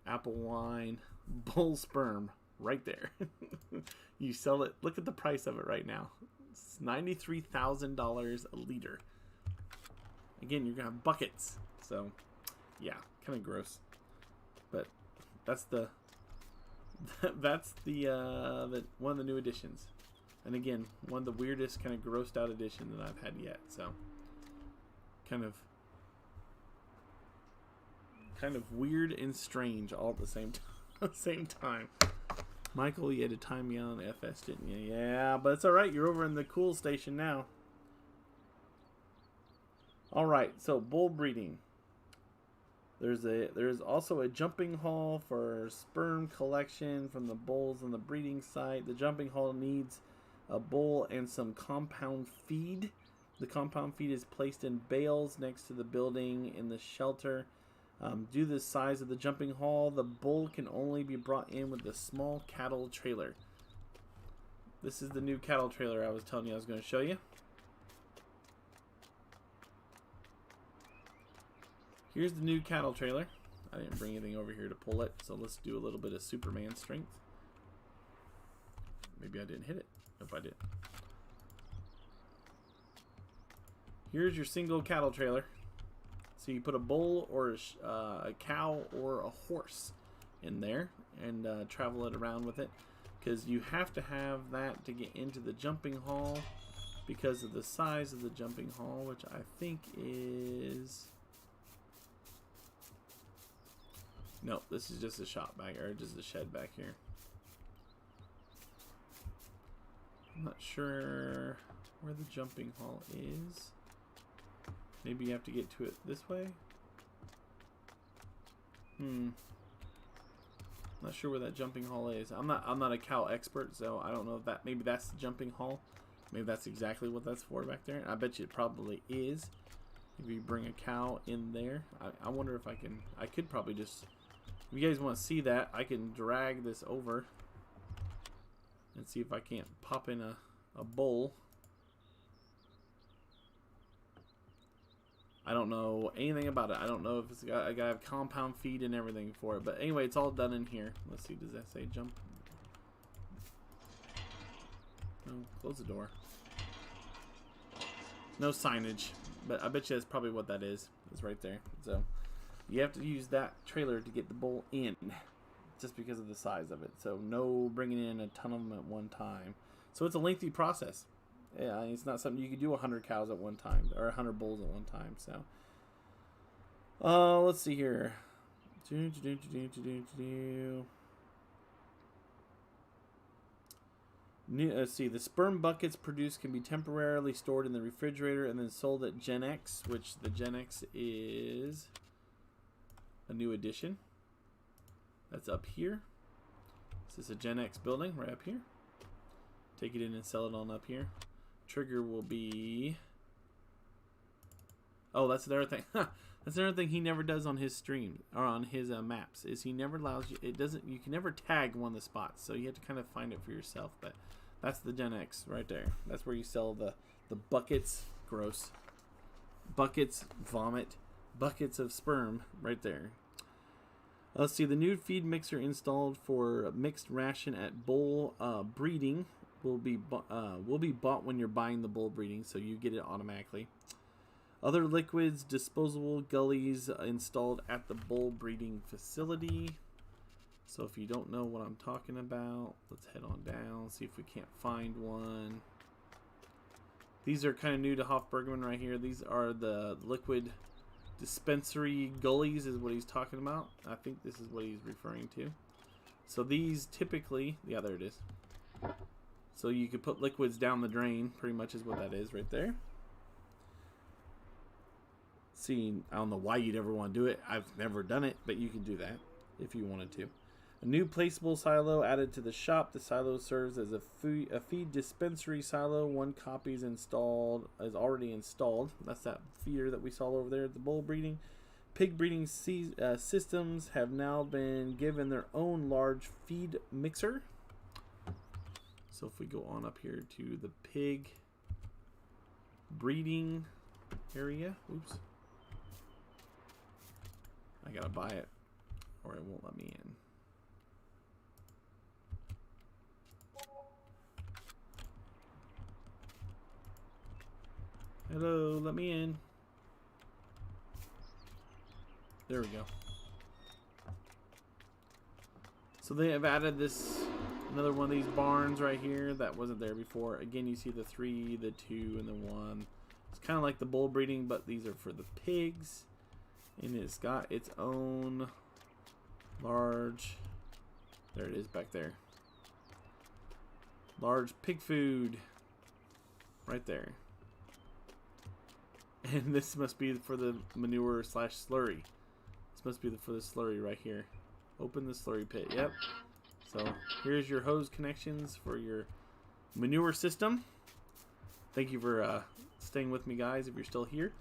A: apple wine, bull sperm, right there. You sell it. Look at the price of it right now. It's $93,000 a liter. Again, you're gonna have buckets. So, yeah, kind of gross. But that's the one of the new additions. And again, one of the weirdest kind of grossed out addition that I've had yet. So, kind of weird and strange all at the same time. Michael, you had to time me on FS, didn't you? Yeah, but it's all right. You're over in the cool station now. All right, so bull breeding. There's also a jumping hall for sperm collection from the bulls on the breeding site. The jumping hall needs a bull and some compound feed. The compound feed is placed in bales next to the building in the shelter. Due to the size of the jumping hall, the bull can only be brought in with the small cattle trailer. This is the new cattle trailer I was telling you I was going to show you. Here's the new cattle trailer. I didn't bring anything over here to pull it, so let's do a little bit of Superman strength. Maybe I didn't hit it. Nope, I did. Here's your single cattle trailer. So you put a bull or a cow or a horse in there and travel it around with it, because you have to have that to get into the jumping hall because of the size of the jumping hall, which I think is... No, this is just a shop back, or just a shed back here. I'm not sure where the jumping hall is. Maybe you have to get to it this way? Not sure where that jumping hall is. I'm not a cow expert, so I don't know if that, maybe that's the jumping hall. Maybe that's exactly what that's for back there. I bet you it probably is. If you bring a cow in there. I wonder if I could probably just, if you guys want to see that, I can drag this over and see if I can't pop in a bull. I don't know anything about it. I don't know if it's got, I gotta have compound feed and everything for it. But anyway, it's all done in here. Let's see, does that say jump? No, close the door. No signage, but I bet you that's probably what that is. It's right there. So you have to use that trailer to get the bull in, just because of the size of it. So no bringing in a ton of them at one time. So it's a lengthy process. Yeah, it's not something you could do 100 cows at one time, or 100 bulls at one time. So, let's see here. Let's see. The sperm buckets produced can be temporarily stored in the refrigerator and then sold at Gen X, which the Gen X is a new addition. That's up here. This is a Gen X building right up here. Take it in and sell it on up here. Trigger will be Oh, that's the other thing. That's another thing he never does on his stream or on his maps. Is he never allows you? It doesn't. You can never tag one of the spots, so you have to kind of find it for yourself. But that's the Gen X right there. That's where you sell the buckets. Gross. Buckets, vomit, buckets of sperm right there. Let's see. The new feed mixer installed for mixed ration at bull breeding will be bought when you're buying the bull breeding, so you get it automatically. Other liquids, disposable gullies installed at the bull breeding facility. So if you don't know what I'm talking about, let's head on down, see if we can't find one. These are kind of new to HOF Bergmann right here. These are the liquid dispensary gullies is what he's talking about. I think this is what he's referring to. So these typically, yeah, there it is. So you could put liquids down the drain, pretty much is what that is right there. See, I don't know why you'd ever want to do it. I've never done it, but you can do that if you wanted to. A new placeable silo added to the shop. The silo serves as a feed dispensary silo. One copy is already installed. That's that feeder that we saw over there at the bull breeding. Pig breeding systems have now been given their own large feed mixer. So if we go on up here to the pig breeding area, oops. I gotta buy it or it won't let me in. Hello, let me in. There we go. So they have added another one of these barns right here that wasn't there before. Again, you see the 3, the 2, and the 1. It's kind of like the bull breeding, but these are for the pigs. And it's got its own large, there it is back there. Large pig food right there. And this must be for the manure / slurry. This must be for the slurry right here. Open the slurry pit. Yep. So here's your hose connections for your manure system. Thank you for staying with me, guys, if you're still here.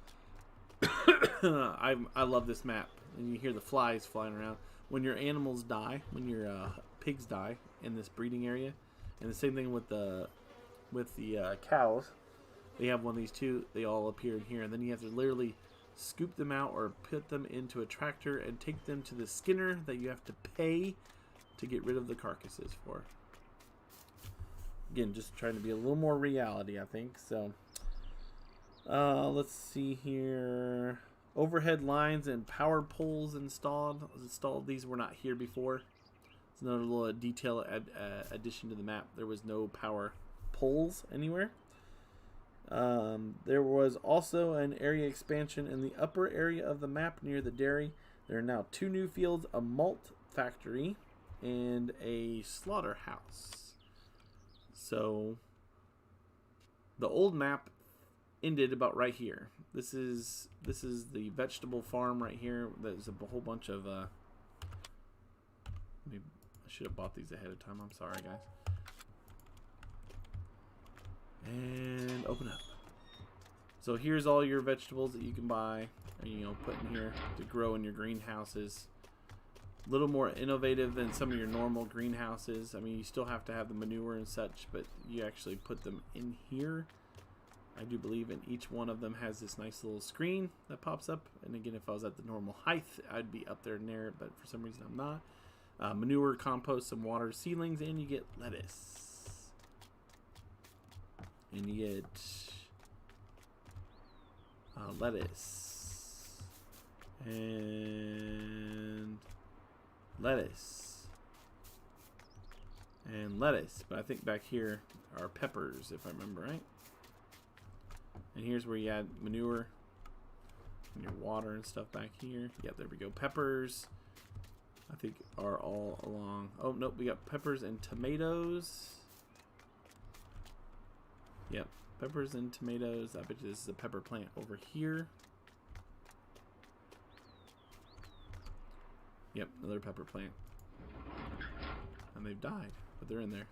A: I love this map. And you hear the flies flying around. When your animals die, when your pigs die in this breeding area, and the same thing with the cows. They have one of these too. They all appear in here, and then you have to literally scoop them out or put them into a tractor and take them to the skinner that you have to pay to get rid of the carcasses for. Again, just trying to be a little more reality, I think. So, let's see here. Overhead lines and power poles installed. These were not here before. It's another little detail addition to the map. There was no power poles anywhere. There was also an area expansion in the upper area of the map near the dairy. There are now 2 new fields, a malt factory, and a slaughterhouse. So the old map ended about right here. This is the vegetable farm right here. There's a whole bunch of I should have bought these ahead of time. I'm sorry, guys. And open up. So here's all your vegetables that you can buy, and, put in here to grow in your greenhouses. A little more innovative than some of your normal greenhouses. I mean, you still have to have the manure and such, but you actually put them in here. I do believe in each one of them has this nice little screen that pops up. And again, if I was at the normal height, I'd be up there near it, but for some reason I'm not. Manure, compost, some water, seedlings, and you get lettuce. And you get lettuce. And lettuce. And lettuce. But I think back here are peppers, if I remember right. And here's where you add manure and your water and stuff back here. Yeah, there we go. Peppers, I think, are all along. Oh, nope, we got peppers and tomatoes. Yep, peppers and tomatoes. I bet you this is a pepper plant over here. Yep, another pepper plant. And they've died, but they're in there.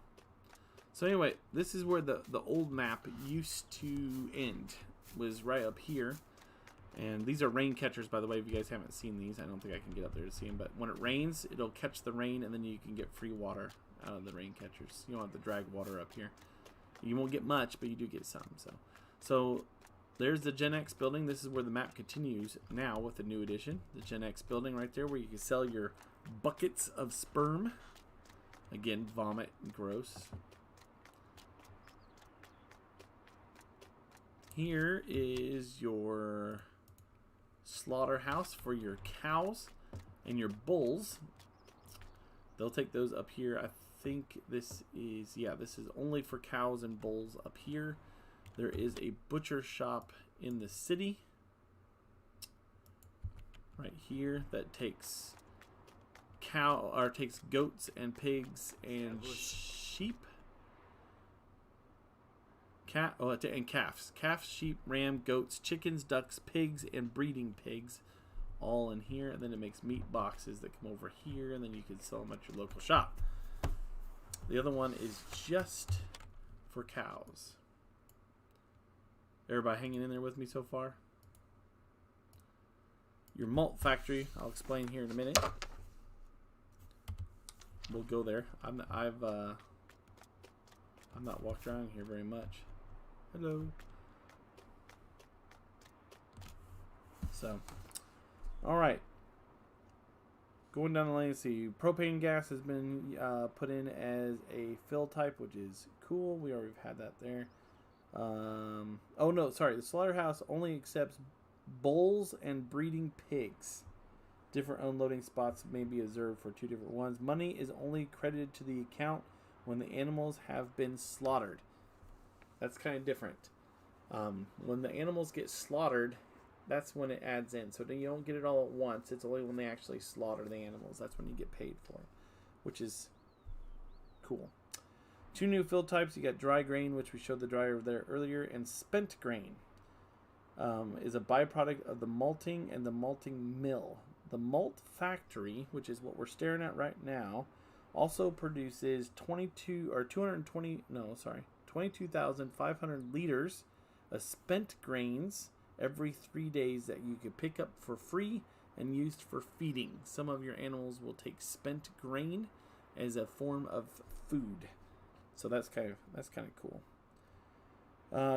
A: So anyway, this is where the old map used to end. Was right up here. And these are rain catchers, by the way. If you guys haven't seen these, I don't think I can get up there to see them. But when it rains, it'll catch the rain, and then you can get free water out of the rain catchers. You don't have to drag water up here. You won't get much, but you do get some. So there's the Gen X building. This is where the map continues now with the new edition. The Gen X building right there, where you can sell your buckets of sperm. Again, vomit, gross. Here is your slaughterhouse for your cows and your bulls. They'll take those up here. I think this is, yeah, this is only for cows and bulls up here. There is a butcher shop in the city right here that takes takes goats and pigs and sheep. And calves. Calves, sheep, ram, goats, chickens, ducks, pigs, and breeding pigs all in here. And then it makes meat boxes that come over here, and then you can sell them at your local shop. The other one is just for cows. Everybody hanging in there with me so far? Your malt factory, I'll explain here in a minute. We'll go there. I've not walked around here very much. Hello. So, all right. Going down the lane, see, propane gas has been put in as a fill type, which is cool. We already had that there. Oh no, sorry. The slaughterhouse only accepts bulls and breeding pigs. Different unloading spots may be observed for two different ones. Money is only credited to the account when the animals have been slaughtered. That's kind of different. When the animals get slaughtered, that's when it adds in. So then you don't get it all at once. It's only when they actually slaughter the animals. That's when you get paid for it, which is cool. Two new fill types. You got dry grain, which we showed the dryer there earlier, and spent grain is a byproduct of the malting and the malting mill. The malt factory, which is what we're staring at right now, also produces 22,500 liters of spent grains every 3 days that you can pick up for free and used for feeding. Some of your animals will take spent grain as a form of food. So that's kind of cool.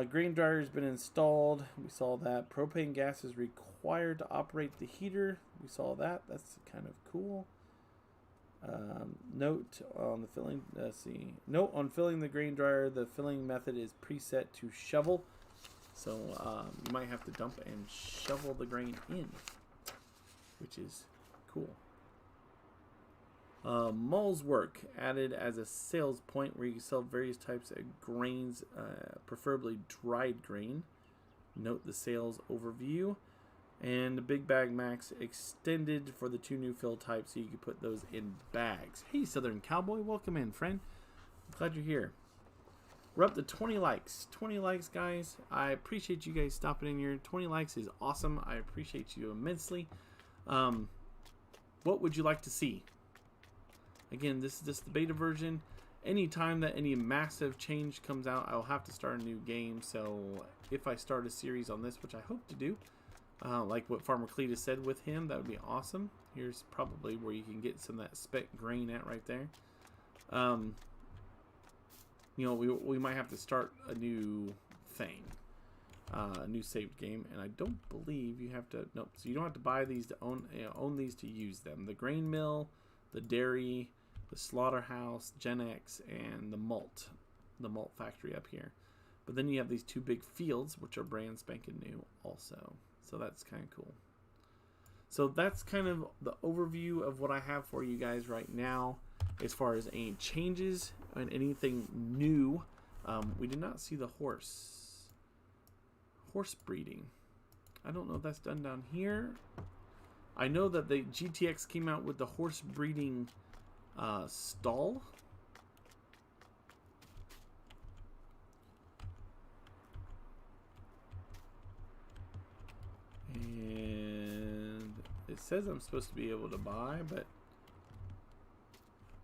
A: Grain dryer has been installed. We saw that. Propane gas is required to operate the heater. We saw that. That's kind of cool. Note on the filling. Let's see. Note on filling the grain dryer. The filling method is preset to shovel. So you might have to dump and shovel the grain in, which is cool. Mull's work added as a sales point where you can sell various types of grains, preferably dried grain. Note the sales overview. And the Big Bag Max extended for the two new fill types, so you can put those in bags. Hey, Southern Cowboy, welcome in, friend. I'm glad you're here. We're up to 20 likes. 20 likes, guys. I appreciate you guys stopping in here. 20 likes is awesome. I appreciate you immensely. What would you like to see? Again, this is just the beta version. Anytime that any massive change comes out, I'll have to start a new game. So if I start a series on this, which I hope to do, like what Farmer Cletus said with him, that would be awesome. Here's probably where you can get some of that spec grain at right there. You know, we might have to start a new thing, a new saved game, and I don't believe you have to. Nope. So you don't have to buy these to own these to use them. The grain mill, the dairy, the slaughterhouse, Gen X, and the malt factory up here. But then you have these two big fields, which are brand spanking new also. So that's kind of cool. So that's kind of the overview of what I have for you guys right now as far as any changes and anything new. We did not see the horse breeding. I don't know if that's done down here. I know that the GTX came out with the horse breeding stall. And it says I'm supposed to be able to buy, but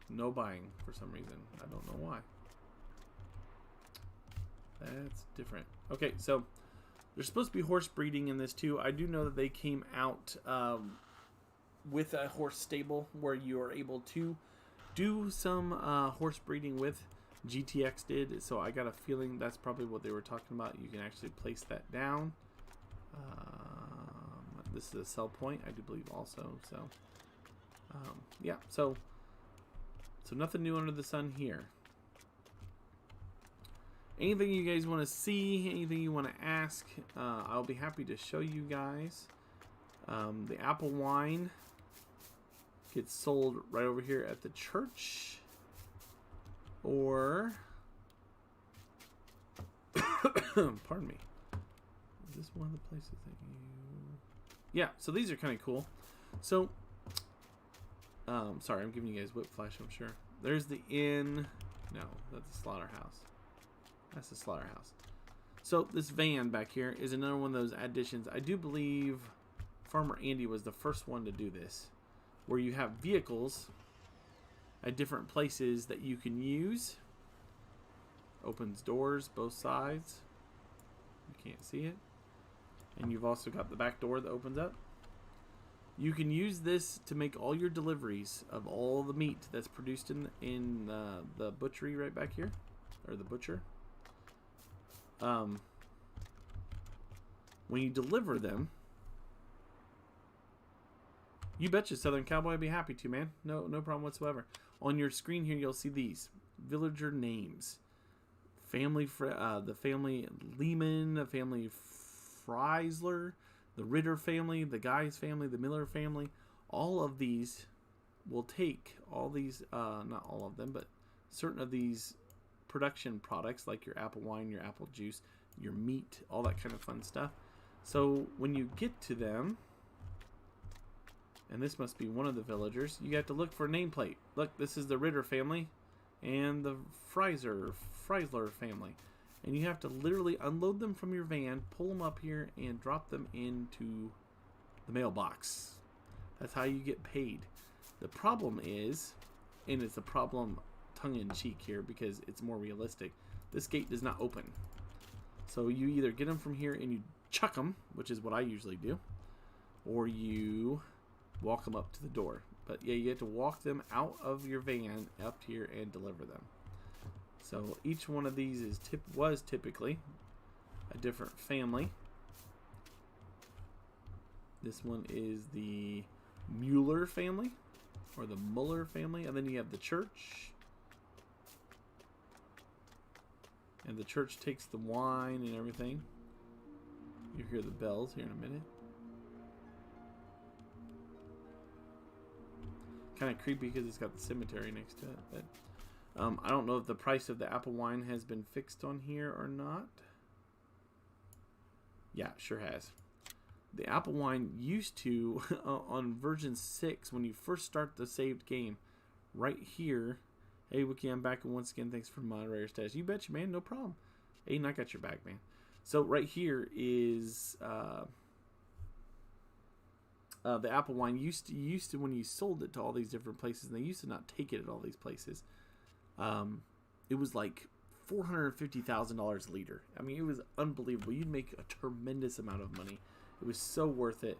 A: no buying for some reason. I don't know why. That's different. Okay, so There's supposed to be horse breeding in this too. I do know that they came out with a horse stable where you are able to do some horse breeding with. GTX did, so I got a feeling that's probably what they were talking about. You can actually place that down. This is a sell point, I do believe also. So, yeah. So nothing new under the sun here. Anything you guys want to see, anything you want to ask, I'll be happy to show you guys. The apple wine gets sold right over here at the church. Or, pardon me, is this one of the places that you... Yeah, so these are kind of cool. So, sorry, I'm giving you guys whip flash, I'm sure. There's the inn. No, that's the slaughterhouse. That's the slaughterhouse. So this van back here is another one of those additions. I do believe Farmer Andy was the first one to do this, where you have vehicles at different places that you can use. Opens doors both sides. You can't see it. And you've also got the back door that opens up. You can use this to make all your deliveries of all the meat that's produced in the butchery right back here, or the butcher. When you deliver them, you betcha, Southern Cowboy, I'd be happy to, man. No problem whatsoever. On your screen here, you'll see these villager names: the family Lehman, the family Freisler, the Ritter family, the Guys family, the Miller family. All of these will take all these, not all of them, but certain of these production products, like your apple wine, your apple juice, your meat, all that kind of fun stuff. So when you get to them, and this must be one of the villagers, you got to look for a nameplate. Look, this is the Ritter family and the Freisler family. And you have to literally unload them from your van, pull them up here, and drop them into the mailbox. That's how you get paid. The problem is, and it's a problem tongue-in-cheek here because it's more realistic, this gate does not open. So you either get them from here and you chuck them, which is what I usually do, or you walk them up to the door. But yeah, you have to walk them out of your van up here and deliver them. So each one of these was typically a different family. This one is the Mueller family, or the Muller family, and then you have the church. And the church takes the wine and everything. You hear the bells here in a minute. Kind of creepy because it's got the cemetery next to it. But I don't know if the price of the apple wine has been fixed on here or not. Yeah, it sure has. The apple wine used to, on version 6, when you first start the saved game, right here. Hey, Wicky, I'm back, and once again, thanks for moderator status. You betcha, man, no problem. Aiden, I got your back, man. So right here is the apple wine used to when you sold it to all these different places, and they used to not take it at all these places. It was like $450,000 a liter. I mean, it was unbelievable. You'd make a tremendous amount of money. It was so worth it.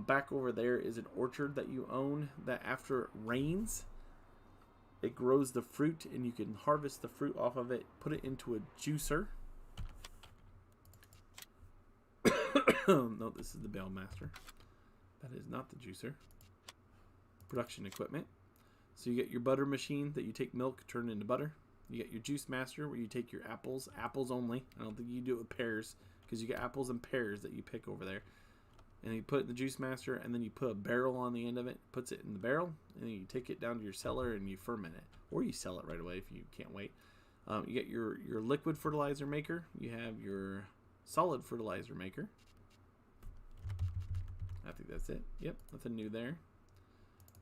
A: Back over there is an orchard that you own that after it rains, it grows the fruit, and you can harvest the fruit off of it, put it into a juicer. No, this is the Bailmaster. That is not the juicer. Production equipment. So you get your butter machine that you take milk, turn into butter. You get your juice master where you take your apples only. I don't think you do it with pears because you get apples and pears that you pick over there. And you put it in the juice master, and then you put a barrel on the end of it, puts it in the barrel, and then you take it down to your cellar and you ferment it. Or you sell it right away if you can't wait. You get your liquid fertilizer maker. You have your solid fertilizer maker. I think that's it. Yep, nothing new there.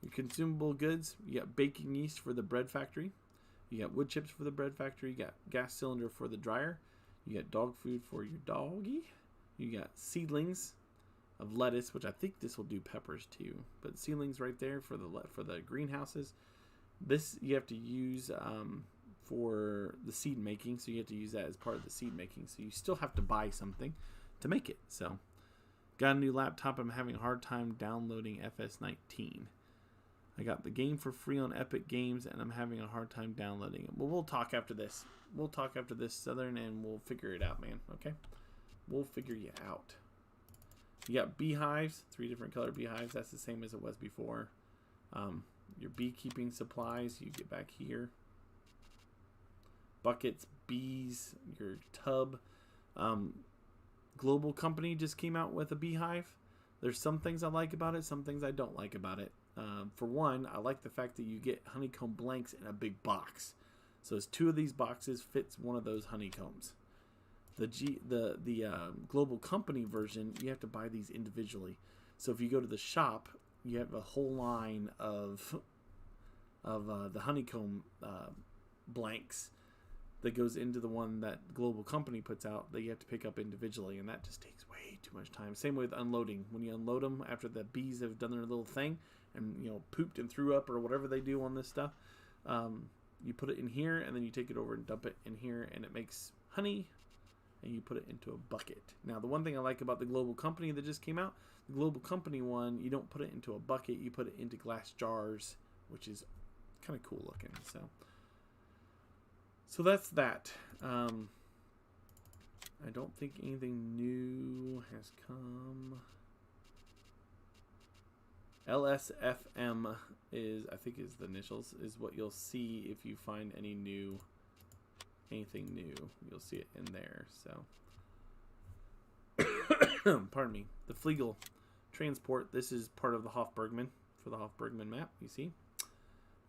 A: Your consumable goods. You got baking yeast for the bread factory. You got wood chips for the bread factory. You got gas cylinder for the dryer. You got dog food for your doggy. You got seedlings of lettuce, which I think this will do peppers too. But seedlings right there for the greenhouses. This you have to use for the seed making, so you have to use that as part of the seed making. So you still have to buy something. to make it. So, got a new laptop. I'm having a hard time downloading FS19. I got the game for free on Epic Games, and I'm having a hard time downloading it. Well, we'll talk after this. We'll talk after this, Southern, and we'll figure it out, man. Okay? We'll figure you out. You got beehives, 3 different color beehives. That's the same as it was before. Your beekeeping supplies, you get back here. Buckets, bees, your tub. Global Company just came out with a beehive. There's some things I like about it, some things I don't like about it. For one, I like the fact that you get honeycomb blanks in a big box. So as 2 of these boxes fits one of those honeycombs. The Global Company version, you have to buy these individually. So if you go to the shop, you have a whole line of the honeycomb blanks that goes into the one that Global Company puts out that you have to pick up individually, and that just takes way too much time. Same with unloading. When you unload them after the bees have done their little thing and pooped and threw up or whatever they do on this stuff, you put it in here and then you take it over and dump it in here, and it makes honey, and you put it into a bucket. Now, the one thing I like about the Global Company that just came out, the Global Company one, you don't put it into a bucket, you put it into glass jars, which is kind of cool looking. So that's that. I don't think anything new has come. LSFM is, I think, is the initials, is what you'll see if you find anything new. You'll see it in there. So, pardon me. The Flegel transport. This is part of the HOF Bergmann for the HOF Bergmann map. You see,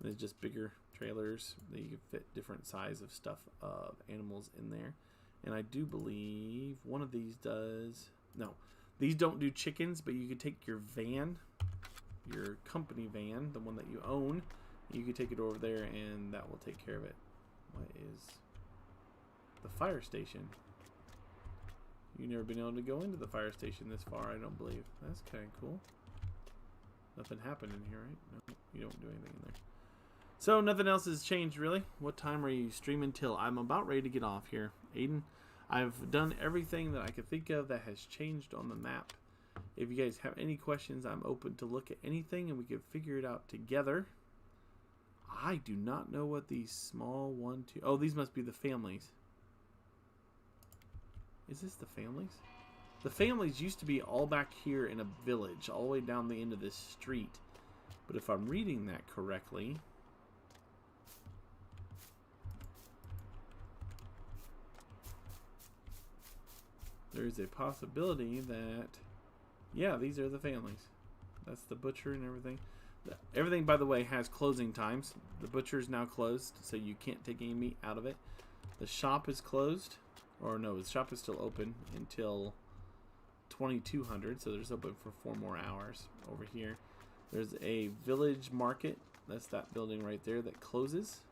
A: there's just bigger trailers that you can fit different size of stuff of animals in there. And I do believe one of these does. No, these don't do chickens, but you could take your van, your company van, the one that you own, you could take it over there and that will take care of it. What is the fire station? You've never been able to go into the fire station this far, I don't believe. That's kind of cool. Nothing happened in here, right? No, you don't do anything in there. So nothing else has changed, really. What time are you streaming till? I'm about ready to get off here. Aiden, I've done everything that I could think of that has changed on the map. If you guys have any questions, I'm open to look at anything and we can figure it out together. I do not know what these small 1, 2... Oh, these must be the families. Is this the families? The families used to be all back here in a village, all the way down the end of this street. But if I'm reading that correctly... there's a possibility that... yeah, these are the families. That's the butcher and everything. Everything, by the way, has closing times. The butcher is now closed, so you can't take any meat out of it. The shop is closed. Or no, the shop is still open until 2200, so there's open for 4 more hours over here. There's a village market. That's that building right there that closes.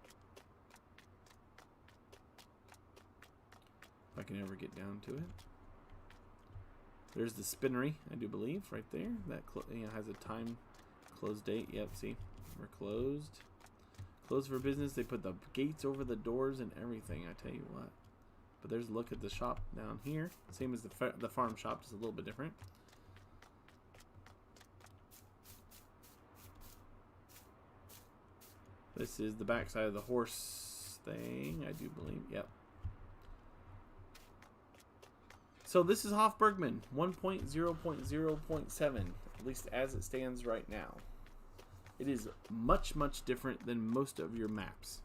A: If I can ever get down to it. There's the spinnery, I do believe, right there. That has a time close date. Yep, see, we're closed. Closed for business. They put the gates over the doors and everything, I tell you what. But there's a look at the shop down here. Same as the farm shop, just a little bit different. This is the backside of the horse thing, I do believe. Yep. So this is HOF Bergmann 1.0.0.7, at least as it stands right now. It is much, much different than most of your maps.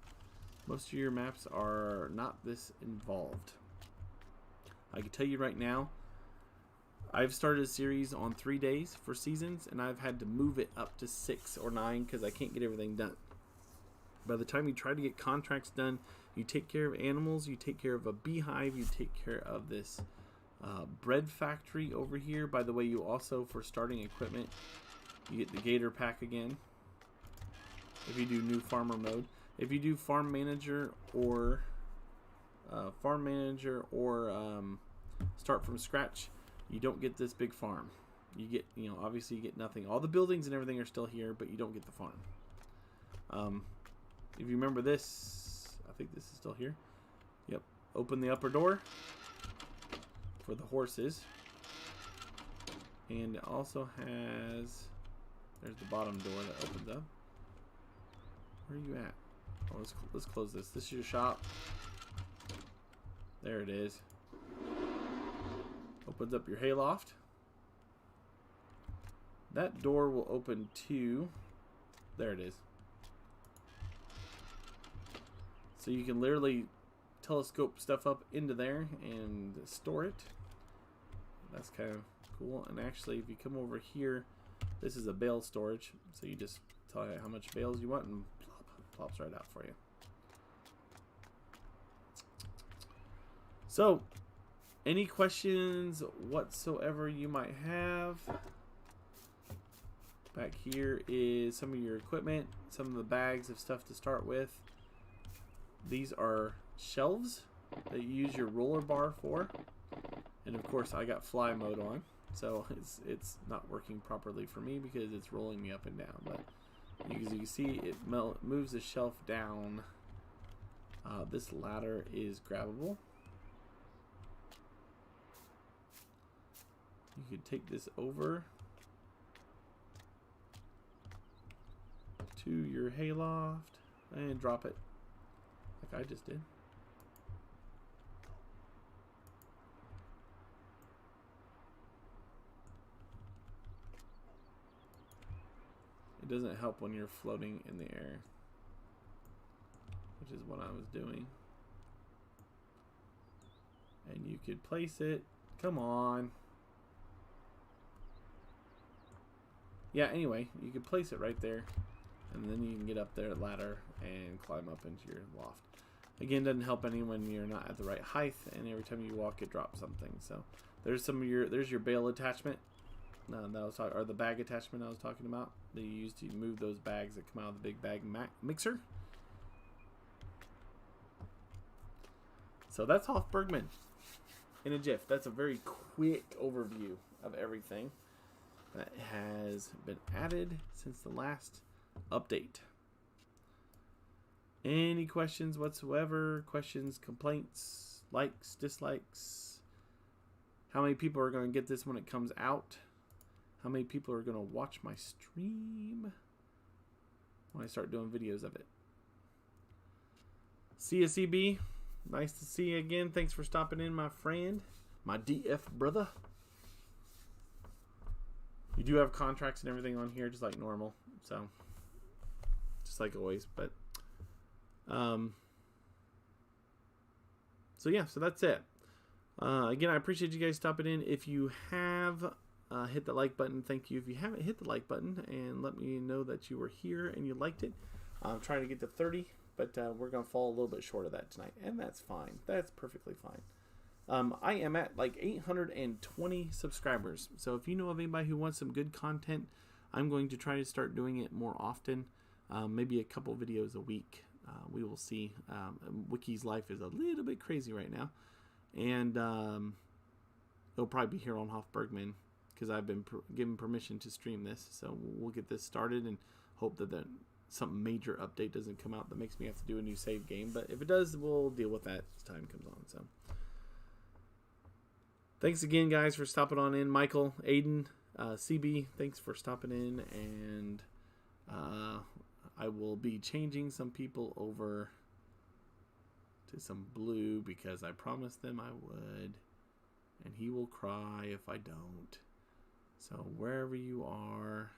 A: Most of your maps are not this involved. I can tell you right now, I've started a series on 3 days for seasons, and I've had to move it up to 6 or 9 because I can't get everything done. By the time you try to get contracts done, you take care of animals, you take care of a beehive, you take care of this bread factory over here. By the way, you also, for starting equipment, you get the gator pack again if you do new farmer mode. If you do farm manager or start from scratch, you don't get this big farm. You get, obviously you get nothing. All the buildings and everything are still here, but you don't get the farm. If you remember this, I think this is still here. Yep. Open the upper door for the horses. And it also has, there's the bottom door that opens up. Where are you at? Oh, let's close this. This is your shop. There it is. Opens up your hayloft. That door will open to, there it is. So you can literally telescope stuff up into there and store it. That's kind of cool. And actually, if you come over here, this is a bale storage. So you just tell it how much bales you want and plop, plops right out for you. So, any questions whatsoever you might have? Back here is some of your equipment, some of the bags of stuff to start with. These are shelves that you use your roller bar for. And of course I got fly mode on, so it's not working properly for me because it's rolling me up and down. But as you can see, it moves the shelf down. This ladder is grabbable. You could take this over to your hayloft and drop it like I just did. It doesn't help when you're floating in the air, which is what I was doing. And you could place it. Come on. Yeah, anyway, you can place it right there, and then you can get up there ladder and climb up into your loft. Again, doesn't help any when you're not at the right height, and every time you walk it drops something. So there's there's your bale attachment or the bag attachment I was talking about that you use to move those bags that come out of the big bag mixer. So that's HOF Bergmann in a GIF. That's a very quick overview of everything that has been added since the last update. Any questions whatsoever? Questions, complaints, likes, dislikes? How many people are going to get this when it comes out? How many people are going to watch my stream when I start doing videos of it? See you, CB. Nice to see you again. Thanks for stopping in, my friend. My DF brother. You do have contracts and everything on here, just like normal. So, just like always. But, so yeah, so that's it. Again, I appreciate you guys stopping in. If you have hit the like button, thank you. If you haven't hit the like button, and let me know that you were here and you liked it. I'm trying to get to 30, but we're going to fall a little bit short of that tonight, and that's fine. That's perfectly fine. I am at like 820 subscribers. So if you know of anybody who wants some good content, I'm going to try to start doing it more often. Maybe a couple videos a week. We will see. Wicky's life is a little bit crazy right now. And it'll probably be here on HOF Bergmann because I've been given permission to stream this. So we'll get this started and hope that some major update doesn't come out that makes me have to do a new save game. But if it does, we'll deal with that as time comes on. So thanks again, guys, for stopping on in. Michael, Aiden, CB, thanks for stopping in. And I will be changing some people over to some blue because I promised them I would. And he will cry if I don't. So wherever you are,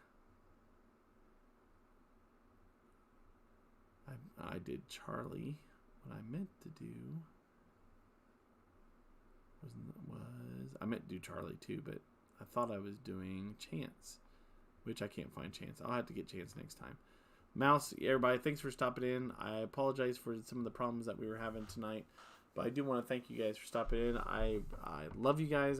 A: I did Charlie. What I meant to do I meant to do Charlie too, but I thought I was doing Chance, which I can't find Chance. I'll have to get Chance next time. Mouse, everybody, thanks for stopping in. I apologize for some of the problems that we were having tonight, but I do want to thank you guys for stopping in. I love you guys. I